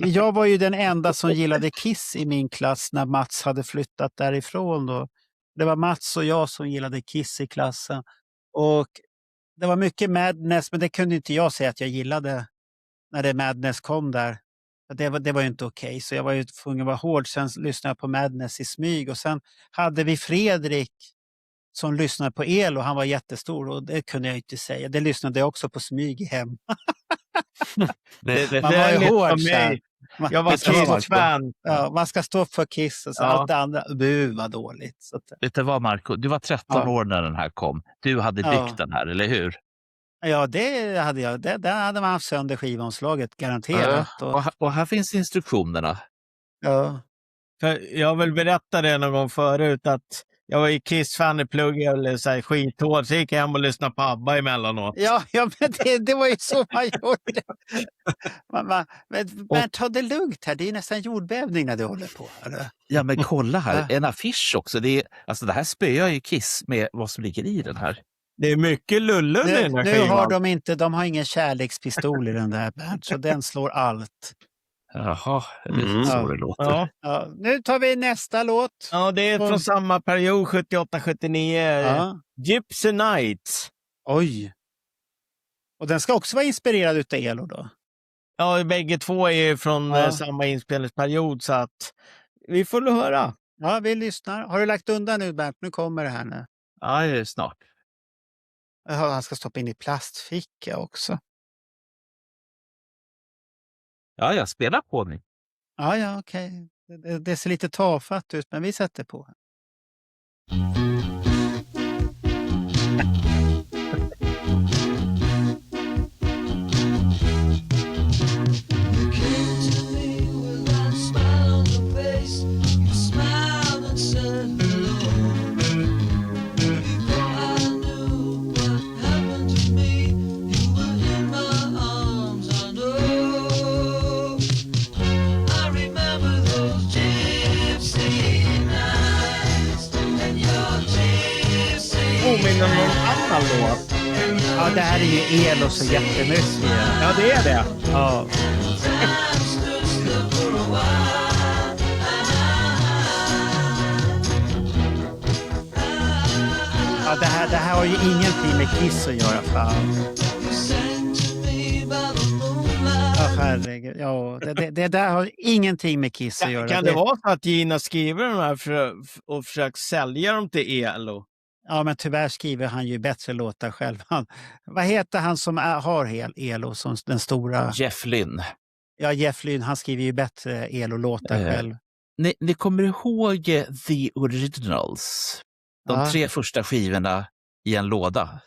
jag var ju den enda som gillade Kiss i min klass när Mats hade flyttat därifrån. Då. Det var Mats och jag som gillade Kiss i klassen. Och det var mycket Madness, men det kunde inte jag säga att jag gillade när det Madness kom där. Det var ju inte okej, så jag var ju tvungen att vara hård. Sen lyssnade jag på Madness i smyg och sen hade vi Fredrik som lyssnade på El och han var jättestor och det kunde jag inte säga. Det lyssnade jag också på smyg hem. Man var ju hård sen. Jag var Kiss-fan. Ja, man ska stå för Kiss och så allt det andra. Vad dåligt. Så att, Vet du vad, Marco? Du var 13 år när den här kom. Du hade byggt den här, eller hur? ja, det hade jag. Där hade man haft sönder skivomslaget, garanterat. Och här finns instruktionerna. Ja. För jag vill berätta det någon gång förut att jag var i Kiss-fan i plugget eller så här skithård, så gick jag hem och lyssnade på ABBA emellanåt. Ja, men det var ju så man gjorde. Men ta det lugnt här, det är nästan jordbävning när du håller på. Eller? Ja, men kolla här, en affisch också. Det här spöar ju Kiss med vad som ligger i den här. Det är mycket lullen i den här Nu skivan. har de har ingen kärlekspistol i den där, Bernt, så den slår allt. Jaha, det är så det låter. Ja. Ja, nu tar vi nästa låt. Ja, det är från samma period, 78-79. Ja. Gypsy Nights. Oj. Och den ska också vara inspirerad utav Elo då? Ja, bägge två är från samma inspelningsperiod, så att vi får höra. Ja, vi lyssnar. Har du lagt undan nu, Bernt? Nu kommer det här nu. Ja, det är snart. Jaha, han ska stoppa in i plastficka också. Ja, jag spelar på mig. Ja, okej. Det ser lite tafatt ut, men vi sätter på. Påminner om någon annan låt. Ja, det här är ju Elo så jättemycket. Ja, det är det. Ja. Ja, det här har ju ingenting med Kiss att göra. Fan. Ja, herregud. Ja, det där har ingenting med Kiss att göra. Kan det vara så att Gina skriver de här och försöker sälja dem till Elo? Ja, men tyvärr skriver han ju bättre låtar själv. Vad heter han som har Elo som den stora? Jeff Lynne. Ja, Jeff Lynne, han skriver ju bättre Elo-låtar själv. Ni kommer ihåg The Originals? De 3 första skivorna i en låda.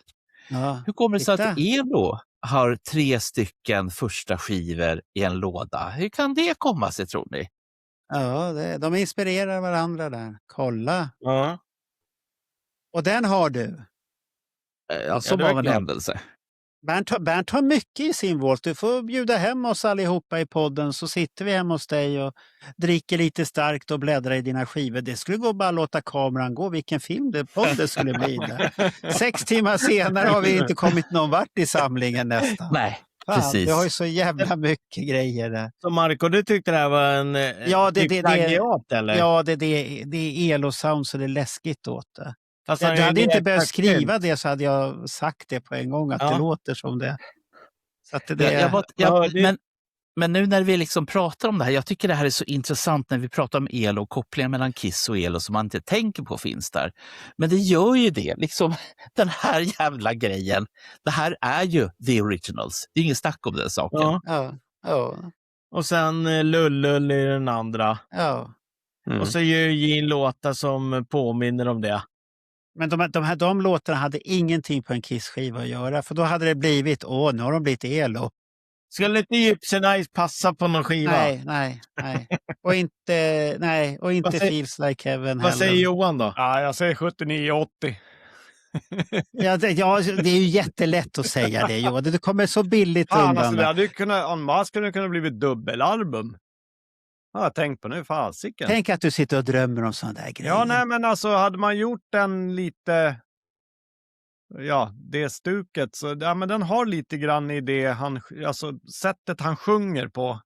Ja, hur kommer det sig att Elo har 3 stycken första skivor i en låda? Hur kan det komma sig, tror ni? Ja, de inspirerar varandra där. Kolla. Ja. Och den har du. Ja, som av en händelse. Bernt har mycket i sin volt. Du får bjuda hem oss allihopa i podden, så sitter vi hemma hos dig och dricker lite starkt och bläddrar i dina skivor. Det skulle gå bara låta kameran gå. Vilken film det skulle bli där. 6 timmar senare har vi inte kommit någon vart i samlingen nästan. Nej, fan, precis. Du har ju så jävla mycket grejer där. Så Marco, du tyckte det här var en plagiat, eller? Ja, det är Elo-sound, så det är läskigt åt det. Fast jag hade inte behövt skriva det, så hade jag sagt det på en gång, att det låter som det. Så att men nu när vi liksom pratar om det här, jag tycker det här är så intressant när vi pratar om Elo och kopplingen mellan Kiss och Elo som man inte tänker på finns där. Men det gör ju det, liksom den här jävla grejen. Det här är ju The Originals. Det är ingen snack om den saken. Ja. Och sen Lullull i den andra. Ja. Och så gör Gene låtar som påminner om det. Men de låtarna hade ingenting på en Kiss-skiva att göra, för då hade det blivit, nu har de blivit Elo. Skulle inte Gypsy Nights passa på någon skiva? Nej. Och inte Feels Like Heaven heller. Vad säger Johan då? Ja, jag säger 79-80. Ja, det är ju jättelätt att säga det, Johan. Det kommer så billigt undan. Alltså, det hade ju kunnat blivit dubbelalbum. Ja, jag tänkt på nu, fasiken. Tänk att du sitter och drömmer om sådana där grejer. Ja, nej, men alltså hade man gjort den lite, det stuket, så men den har lite grann i det alltså sättet han sjunger på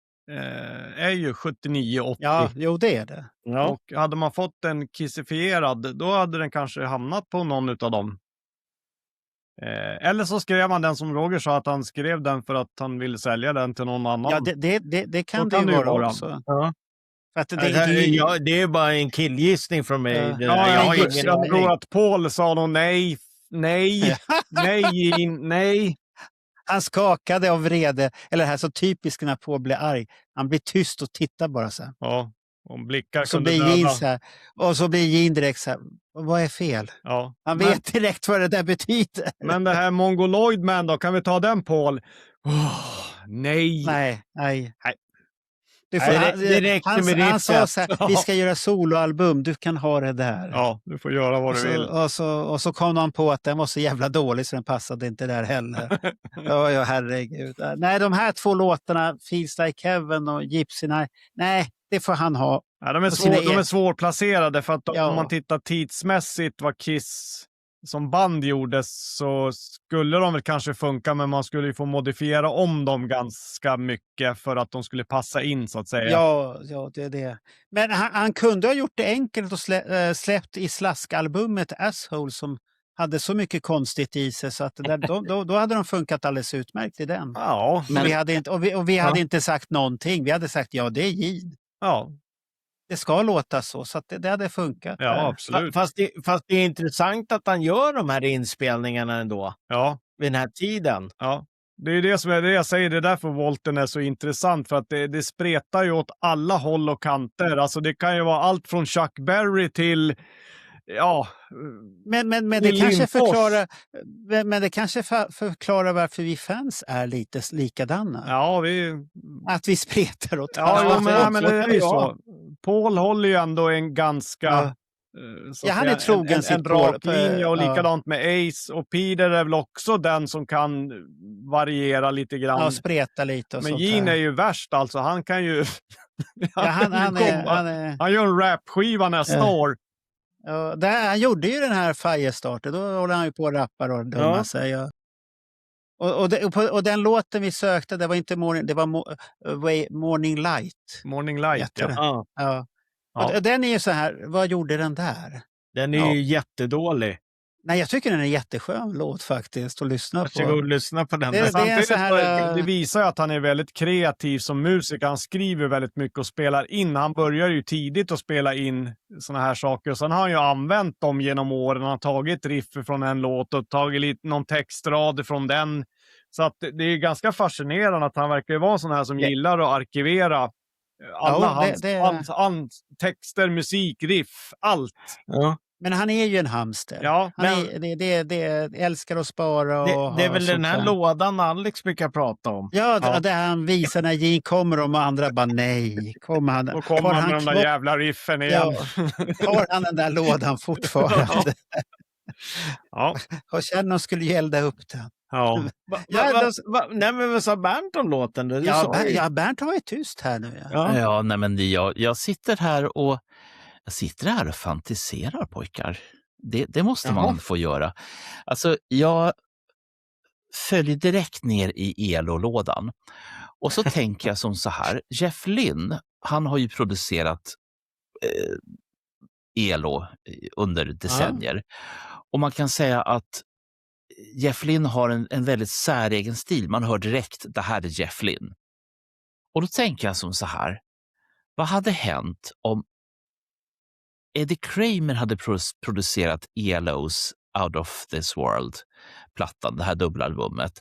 är ju 79-80. Ja, jo, det är det. Ja. Och hade man fått den kissifierad, då hade den kanske hamnat på någon av dem. Eller så skrev han den som Roger sa, att han skrev den för att han ville sälja den till någon annan. Ja, det kan det ju vara också. Ja. För att det är bara en killgissning från mig. Jag tror att Paul sa nog nej. Han skakade av vrede. Eller det här så typiskt när Paul blir arg. Han blir tyst och tittar bara så här. Ja, om blickar så blir Gene så här. Och så blir Gene direkt så här. Vad är fel? Ja. Han vet direkt vad det där betyder. Men det här Mongoloid Man då, kan vi ta den, Paul? Nej. Han sa så här, vi ska göra soloalbum, du kan ha det där. Ja, du får göra vad du vill. Och så kom han på att den var så jävla dålig så den passade inte där heller. Ja, herregud. Nej, de här 2 låtarna, Feels Like Heaven och Gypsy Night, nej, det får han ha. Ja, de är svårplacerade för att om man tittar tidsmässigt vad Kiss som band gjorde, så skulle de väl kanske funka, men man skulle ju få modifiera om dem ganska mycket för att de skulle passa in, så att säga. Ja, det är det. Men han kunde ha gjort det enkelt och släppt i slaskalbumet Asshole som hade så mycket konstigt i sig, så att då hade de funkat alldeles utmärkt i den. Ja. Men vi hade inte sagt någonting. Vi hade sagt det är Gene. Ja. Det ska låta så att det hade funkat. Ja, absolut. Fast det är intressant att han gör de här inspelningarna ändå. Ja. Vid den här tiden. Ja. Det är det som är det jag säger, det är därför Walton är så intressant, för att det spretar ju åt alla håll och kanter. Alltså det kan ju vara allt från Chuck Berry till men det kanske förklarar varför vi fans är lite likadana. Ja, att vi spretar åt men det är ju så. Paul håller ju ändå en ganska han är trogen en rak linje, och likadant med Ace, och Peter är väl också den som kan variera lite grann. Ja, spreta lite och men sånt. Men Gene är ju värst, alltså han kan ju han gör en rapskiva nästa år. Ja, han gjorde ju den här Firestarter, då håller han ju på att rappa och dumma sig. Och den låten vi sökte, det var inte Morning Light. Morning Light, ja. Och den är ju så här, vad gjorde den där? Den är ju jättedålig. Nej, jag tycker den är jätteskön låt faktiskt att lyssna på. Lyssna på den. Det visar ju att han är väldigt kreativ som musiker. Han skriver väldigt mycket och spelar in. Han börjar ju tidigt att spela in såna här saker. Och sen har han ju använt dem genom åren. Han har tagit riff från en låt och tagit någon textrad från den. Så att det är ganska fascinerande att han verkar vara en sån här som gillar att arkivera alla hans texter, musik, riff, allt. Ja. Men han är ju en hamster. Ja, det älskar att spara. Det är väl den här lådan Alex brukar prata om. Ja, det han visar när Gene kommer och andra bara nej. Då kommer han med de där jävla riffen igen. Har han den där lådan fortfarande? Ja. Och känner att skulle elda upp den. Ja. Nej, men vad sa Bernt om låten? Bernt har varit tyst här nu. Jag sitter här och fantiserar, pojkar. Det måste man få göra. Alltså, jag följer direkt ner i ELO-lådan. Och så tänker jag som så här. Jeff Lynne, han har ju producerat ELO under decennier. Och man kan säga att Jeff Lynne har en väldigt säregen stil. Man hör direkt, det här är Jeff Lynne. Och då tänker jag som så här. Vad hade hänt om Eddie Kramer hade producerat ELO's Out of This World-plattan, det här dubbelalbumet.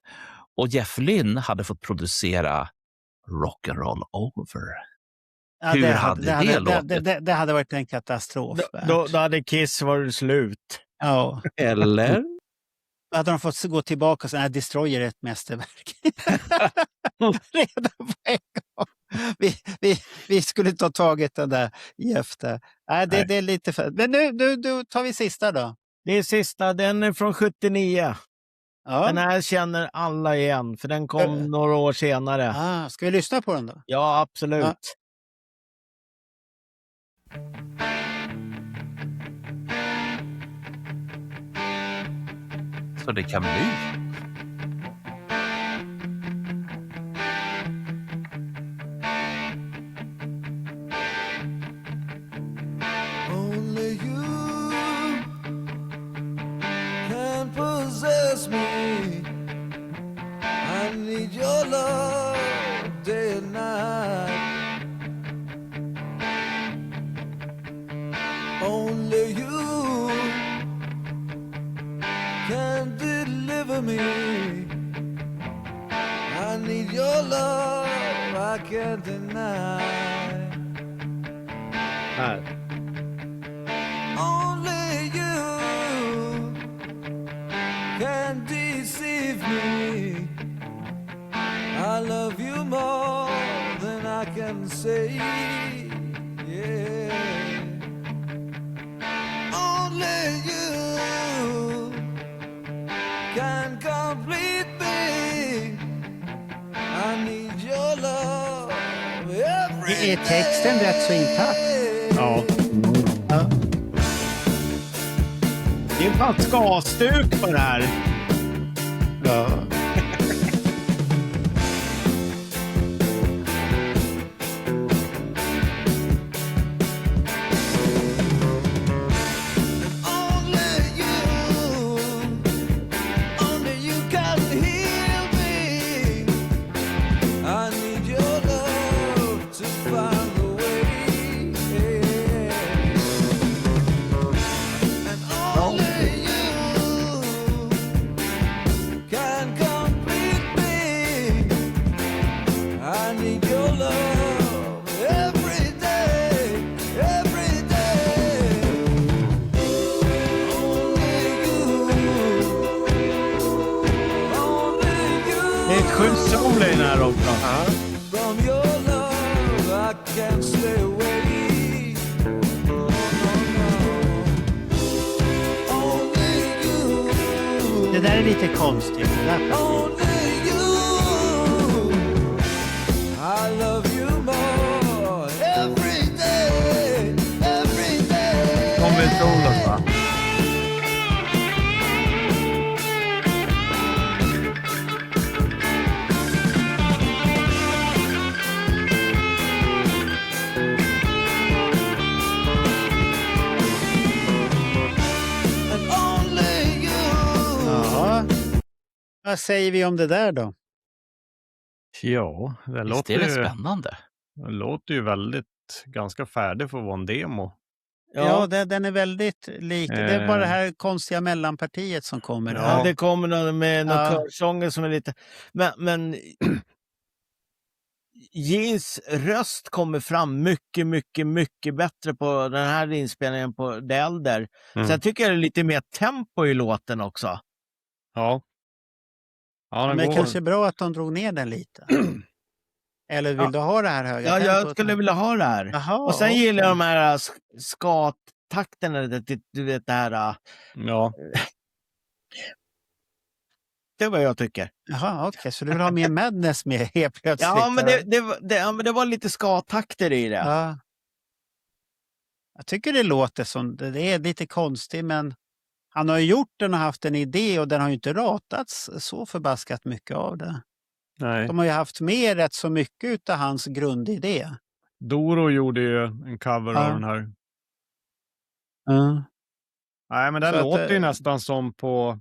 Och Jeff Lynne hade fått producera Rock'n'Roll Over. Ja, hur hade det låtit? Det hade varit en katastrof. Då hade Kiss varit slut. Ja. Eller? Då hade de fått gå tillbaka och säga att Destroyer är ett mästerverk. Redan på en gång. Vi skulle inte ha tagit den där i efter. Nej, det är lite för... Men nu tar vi sista då. Det är sista, den är från 79. Ja. Den här känner alla igen, för den kom några år senare. Ska vi lyssna på den då? Ja, absolut. Ja. Så det kan bli. Only you can possess me. you can deliver me. I need your love, I can't deny. Only you can deceive me. I love you more than I can say. Yeah. Only you can complete me. I need your love every Är texten rätt så intakt? Ja. Ja. Det är fan ska-stuk på det här. Ja. Det är ett sjukt solo i den här också. from your love. I can't stay away. Only you. Det där är lite konstigt. Det där. Only you. I love you more every day. Every day. De vill solos, va? Ja. Vad säger vi om det där då? Ja, det Visst låter är det ju, spännande? det låter ju väldigt ganska färdig för att vara en demo. Ja, den är väldigt lik. Det är bara det här konstiga mellanpartiet som kommer. Ja, det kommer någon med några körsånger som är lite... Men Jeans röst kommer fram mycket, mycket, mycket bättre på den här inspelningen på det äldre. Mm. Så jag tycker det är lite mer tempo i låten också. Ja. Ja, den Men går. kanske bra att de drog ner den lite. Eller vill du ha det här höga Ja, jag tempot? skulle vilja ha det här. Jaha, Och sen okej. gillar jag de här skattakterna, du vet det här. Ja. Det är vad jag tycker. Jaha, okej. Så du vill ha mer Madness med helt plötsligt? Ja, men det var lite skattakter i det. Ja. Jag tycker det låter som, det är lite konstigt, men han har ju gjort den och haft en idé och den har ju inte ratats så förbaskat mycket av det. Nej. De har ju haft med rätt så mycket utav hans grundidé. Doro gjorde ju en cover av den här. Nej, men den Så att, låter ju nästan som på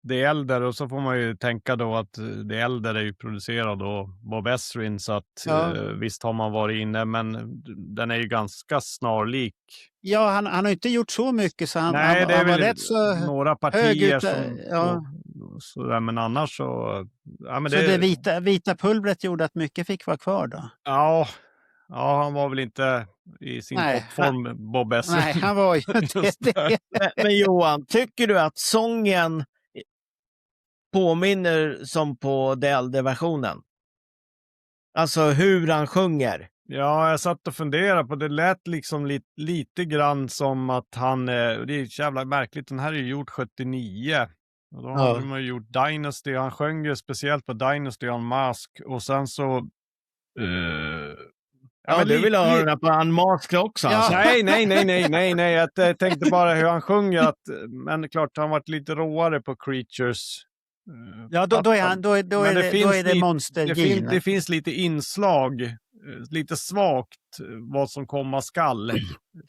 det äldre, och så får man ju tänka då att det äldre är ju producerad av Bob Ezrin, så att visst har man varit inne, men den är ju ganska snarlik. Ja, han har inte gjort så mycket, så han, Nej, det är han var väl rätt så några hög partier ute, som ja. så där, men annars så... Ja, men Så det vita pulvret gjorde att mycket fick vara kvar då? Ja, han var väl inte i sin toppform, Bob Ezrin. Nej, han var ju inte det. Men Johan, tycker du att sången påminner som på den äldre versionen? Alltså hur han sjunger? Ja, jag satt och funderade på det. Lät liksom lite grann som att han... det är så jävla märkligt. Den här är ju gjord 79. Och då hade man ju gjort Dynasty. Han sjöng ju speciellt på Dynasty on Mask. Och sen så... Ja, du vill ha den på Unmasked också? Ja. Alltså. Nej. Jag tänkte bara hur han sjunger. Men klart, han varit lite råare på Creatures. Ja, då är det monster. Det finns lite inslag, lite svagt vad som komma skall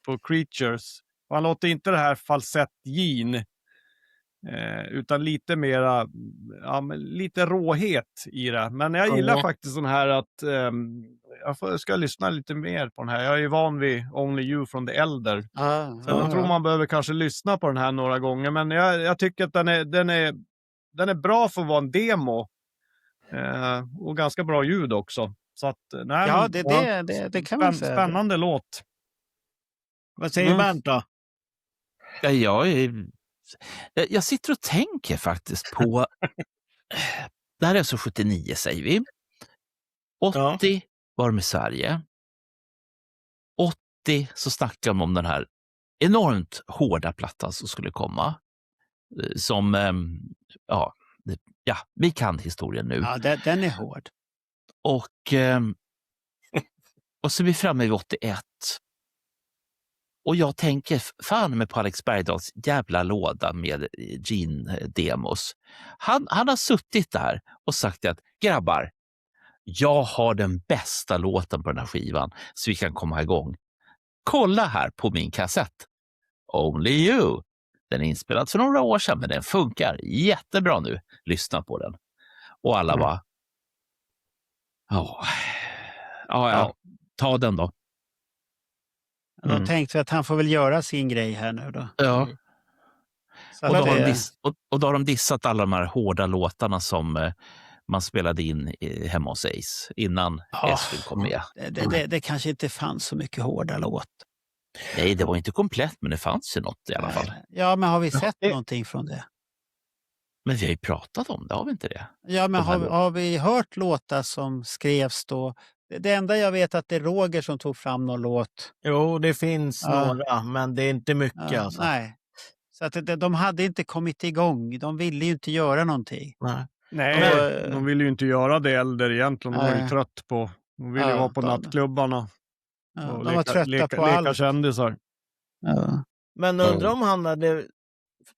på Creatures. Och han låter inte det här falsett-gin, utan lite mera, lite råhet i det. Men jag gillar faktiskt sån här att ska lyssna lite mer på den här. Jag är ju van vid Only You från The Elder. Så jag tror man behöver kanske lyssna på den här några gånger. Men jag tycker att den är bra för att vara en demo. Och ganska bra ljud också. Så att, nej, det kan man säga. Spännande låt. Vad säger Bernt då? Jag sitter och tänker faktiskt på... Det här är alltså 79 säger vi. 80 var de i Sverige. 80 så snackade de om den här enormt hårda plattan som skulle komma. Som, vi kan historien nu. Ja, den är hård. Och så är vi framme vid 81. Och jag tänker fan med på Alex Bergdahls jävla låda med Gene-demos. Han har suttit där och sagt att grabbar, jag har den bästa låten på den här skivan så vi kan komma igång. Kolla här på min kassett. Only You. Den är inspelad för några år sedan men den funkar jättebra nu. Lyssna på den. Och alla bara ta den då. Då tänkte vi att han får väl göra sin grej här nu då. Ja. Så och då har de dissat alla de här hårda låtarna som man spelade in hemma hos Ace innan Esrin kom med. Det kanske inte fanns så mycket hårda låt. Nej, det var inte komplett men det fanns ju något i alla fall. Ja, men har vi sett någonting från det? Men vi har ju pratat om det, har vi inte det? Ja, men har vi hört låtar som skrevs då? Det enda jag vet att det är Roger som tog fram någon låt. Jo, det finns några, men det är inte mycket. Alltså. Nej, så att de hade inte kommit igång. De ville ju inte göra någonting. Nej, de ville ju inte göra det äldre egentligen. De var ju trött på... De ville ju vara på nattklubbarna. Ja, de var trötta på allt. Leka kändisar. Ja. Men undrar om han hade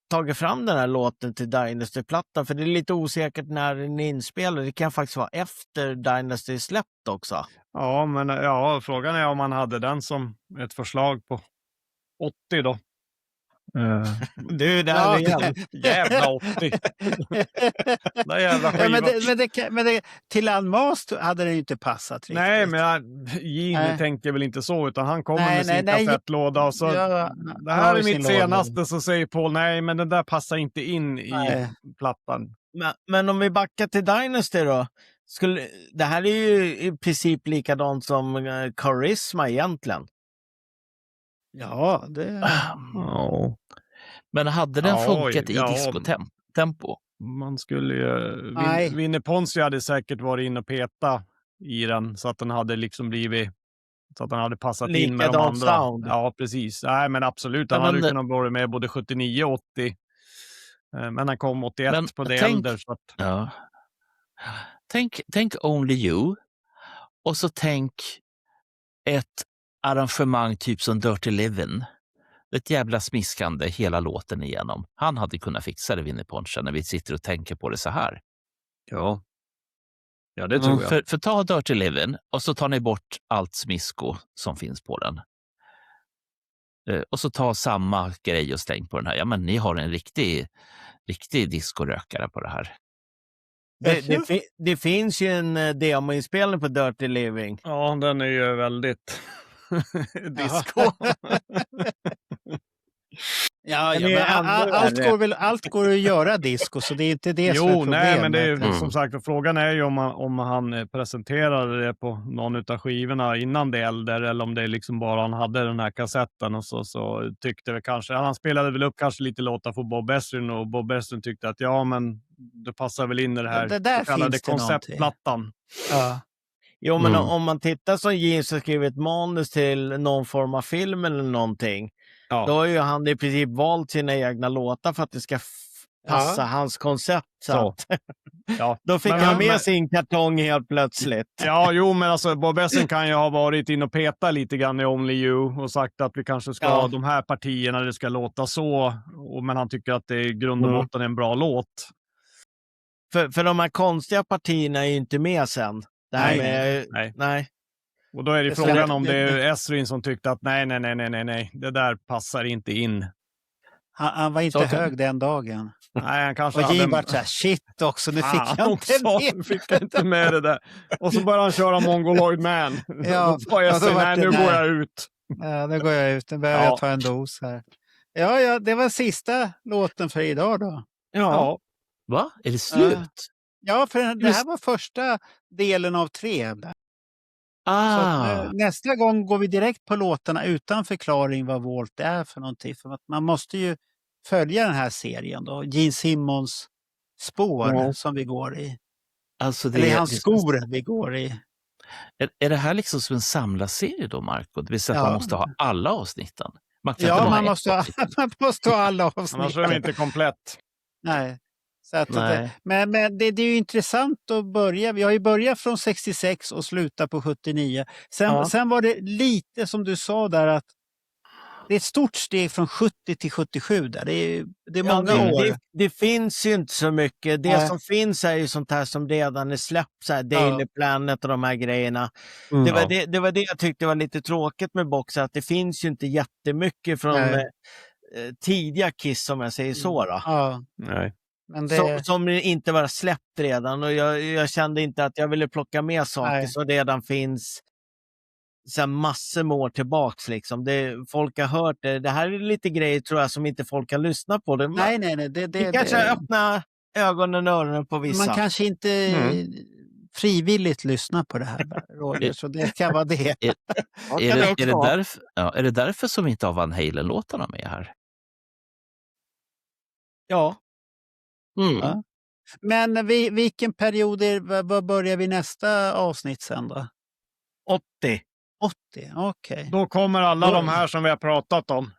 tagit fram den här låten till Dynasty-plattan, för det är lite osäkert när den är inspelad. Det kan faktiskt vara efter Dynasty släppt också. Ja, men frågan är om man hade den som ett förslag på 80 då. Du, där igen. Jävla 80. Det jävla skiva. Men till Unmasked hade det ju inte passat riktigt. Nej, men Gene tänker väl inte så, utan han kommer med sin kassettlåda och så det här är mitt senaste, så säger Paul, nej, men den där passar inte in i plattan. Men om vi backar till Dynasty då, det här är ju i princip likadant som Charisma egentligen. Ja, det... Men hade den funkat i discotempo? Man skulle ju... Vinnie Ponsi hade säkert varit in och peta i den så att den hade liksom blivit... Så att den hade passat in med de andra. Sound. Ja, precis. Nej, men absolut. Den hade kunnat vara med både 79 och 80. Men den kom 81 på det äldre. Så att... Tänk Only You. Och så tänk ett arrangemang typ som Dirty Livin'. Ett jävla smiskande hela låten igenom. Han hade kunnat fixa det, Vinnie Poncha, när vi sitter och tänker på det så här. Ja, det tror jag. För ta Dirty Livin' och så tar ni bort allt smisko som finns på den. Och så ta samma grej och stäng på den här. Ja, men ni har en riktig discorökare på det här. Det finns ju en demoinspelning på Dirty Living. Ja, den är ju väldigt disco. Allt går att göra disco, så det är inte det som är problemet. Nej, men det är som sagt, frågan är ju om han presenterade det på någon av skivorna innan det äldre, eller om det liksom bara han hade den här kassetten och så tyckte vi kanske, han spelade väl upp kanske lite låtar för Bob Ezrin, och Bob Ezrin tyckte att men det passar väl in i det här så kallade konceptplattan. Ja. Jo, men om man tittar som Gene har skrivit manus till någon form av film eller någonting, då har ju han i princip valt sina egna låtar för att det ska passa hans koncept. Så. Då fick han med sin kartong helt plötsligt. Men alltså Bob Ezrin kan ju ha varit in och peta lite grann i Only You och sagt att vi kanske ska ha de här partierna, det ska låta så, men han tycker att det är grund och botten en bra låt. För de här konstiga partierna är ju inte med sen. Nej. Och då är det frågan om det är Ezrin som tyckte att nej, det där passar inte in. Han var inte hög den dagen. Nej, han kanske och hade... Gene var så här, shit också, nu fick jag inte med. Fick jag inte med det där. Och så började han köra Mongoloid Man. Ja, då var jag så, nej, nu går jag ut. Ja, nu går jag ut. Nu behöver jag ta en dos här. Ja, det var sista låten för idag då. Ja. Va? Är det slut? Ja, för det här var första delen av 3. Så nästa gång går vi direkt på låtarna utan förklaring vad Vault är för någonting. För att man måste ju följa den här serien då. Gene Simmons spår som vi går i. Alltså eller hans skor vi går i. Är det här liksom som en samlarserie då, Marco? Det vill säga att man måste ha alla avsnitten? Man måste ha alla avsnitt. Annars är det inte komplett. Nej. Så att men det är ju intressant att börja. Vi har ju börjat från 66 och slutat på 79. Sen var det lite som du sa där att det är ett stort steg från 70 till 77 där. Det är många år. Det finns ju inte så mycket. Det som finns är ju sånt här som redan är släppt. Så här Daily Planet och de här grejerna. Det var det jag tyckte var lite tråkigt med Box. Att det finns ju inte jättemycket från tidiga Kiss, som jag säger så då. Nej. Men det... som inte var släppt redan. Och jag kände inte att jag ville plocka med saker som redan finns sen massor med år tillbaks. Liksom. Folk har hört det. Det här är lite grejer tror jag som inte folk kan lyssna på. Nej. Det kanske öppnar ögonen och öronen på vissa. Man kanske inte frivilligt lyssnar på det här, Roger, så det kan vara det. Är det därför som vi inte har Van Halen-låtarna med här? Ja. Ja. Men vilken period vad börjar vi nästa avsnitt sen då? 80, okej. Då kommer alla de här som vi har pratat om.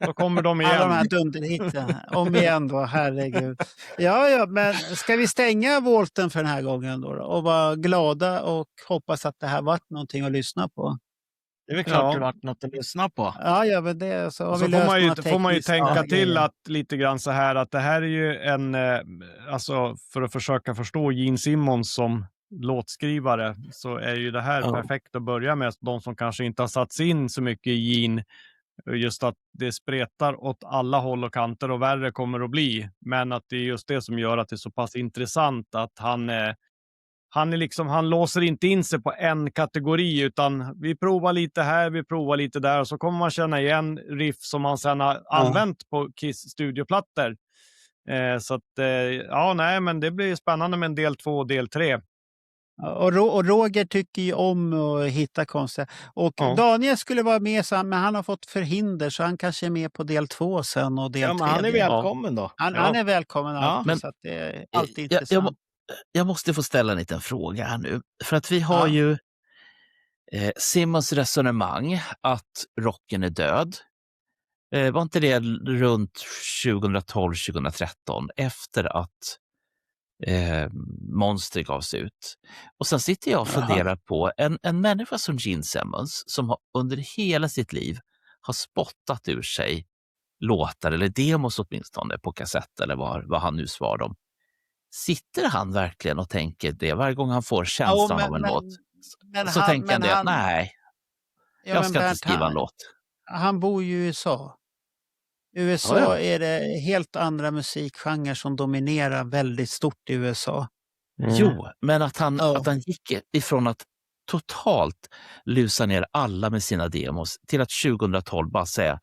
Då kommer de igen. Alla de här dunderhitten. Om igen då, herregud. Ja, men ska vi stänga Volten för den här gången då? Och vara glada och hoppas att det här varit någonting att lyssna på? Det är väl klart det varit något att lyssna på. Ja, men det så har så vi får man ju tänka till att lite grann så här att det här är ju alltså för att försöka förstå Gene Simmons som låtskrivare så är ju det här perfekt att börja med. De som kanske inte har satt sig in så mycket i Gene, just att det spretar åt alla håll och kanter och värre kommer att bli. Men att det är just det som gör att det är så pass intressant att han låser inte in sig på en kategori utan vi provar lite här, vi provar lite där och så kommer man känna igen riff som man sedan har använt på Kiss studioplattor. Så att men det blir spännande med en del 2 och del 3. Och Roger tycker ju om att hitta konstiga. Och Daniel skulle vara med men han har fått förhinder så han kanske är med på del 2 sen och del 3. Men han är välkommen då. Han är välkommen alltid, men, så att det är alltid intressant. Jag måste få ställa en liten fråga här nu. För att vi har ju Simmons resonemang att rocken är död. Var inte det runt 2012-2013 efter att Monster gavs ut? Och sen sitter jag och funderar på en människa som Gene Simmons som har under hela sitt liv har spottat ur sig låtar eller demos åtminstone på kassett eller vad han nu svarar dem. Sitter han verkligen och tänker det varje gång han får känslan av en låt? Så tänker han det, nej, jag ska inte skriva en låt. Han bor ju i USA. USA är det helt andra musikgenrer som dominerar väldigt stort i USA. Jo, men att han gick ifrån att totalt lusa ner alla med sina demos till att 2012 bara säga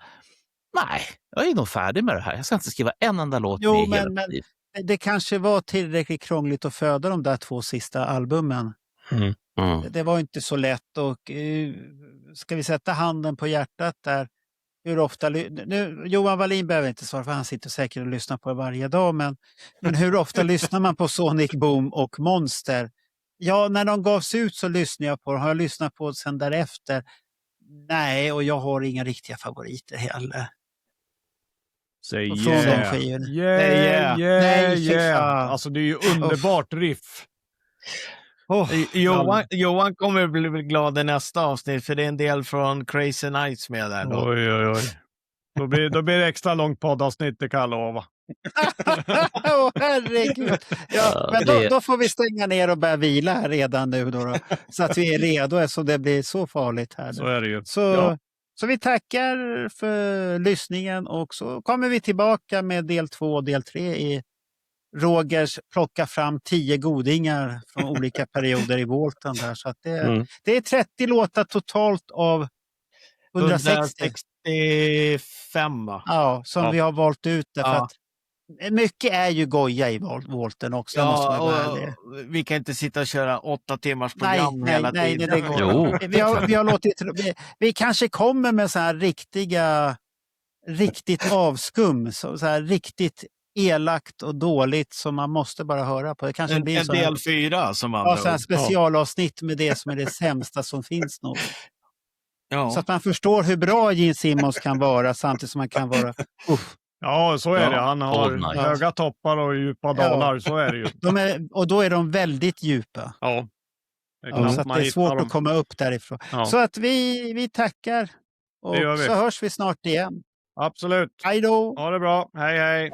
nej, jag är nog färdig med det här. Jag ska inte skriva en enda låt med hela mitt liv. Det kanske var tillräckligt krångligt att föda de där 2 sista albumen. Det var inte så lätt och ska vi sätta handen på hjärtat där. Hur ofta, nu, Johan Wallin behöver inte svara för han sitter säkert och lyssnar på det varje dag, men hur ofta lyssnar man på Sonic Boom och Monster? Ja, när de gavs ut så lyssnade jag på dem. Har jag lyssnat på det sen därefter? Nej, och jag har inga riktiga favoriter heller. Säg yeah. Alltså det är ju underbart riff. Johan kommer bli glad i nästa avsnitt för det är en del från Crazy Nights med där då. Oj. Då blir det extra långt poddavsnitt, det kan jag lova. Herregud. Men då får vi stänga ner och börja vila här redan nu då, så att vi är redo eftersom det blir så farligt här. Så är det ju. Så Så vi tackar för lyssningen och så kommer vi tillbaka med del 2 och del 3 i Rogers plocka fram 10 godingar från olika perioder i Volten där. Så att det är 30 låtar totalt av 160. 165 va? Ja, som vi har valt ut därför att mycket är ju goja i Volten också. Måste man vara ärlig. Vi kan inte sitta och köra 8 timmars program hela nej, tiden. det går. Vi har låtit, vi kanske kommer med så här riktigt avskum, så här riktigt elakt och dåligt som man måste bara höra på. Det kanske blir en del 4 som andra så här specialavsnitt med det som är det sämsta som finns nog. Ja. Så att man förstår hur bra Gene Simmons kan vara samtidigt som man kan vara Ja, så är det. Han har höga toppar och djupa dalar, så är det ju. Och då är de väldigt djupa. Ja. Så att det är svårt att komma upp därifrån. Ja. Så att vi tackar och så hörs vi snart igen. Absolut. Hej då! Ha det bra. Hej hej!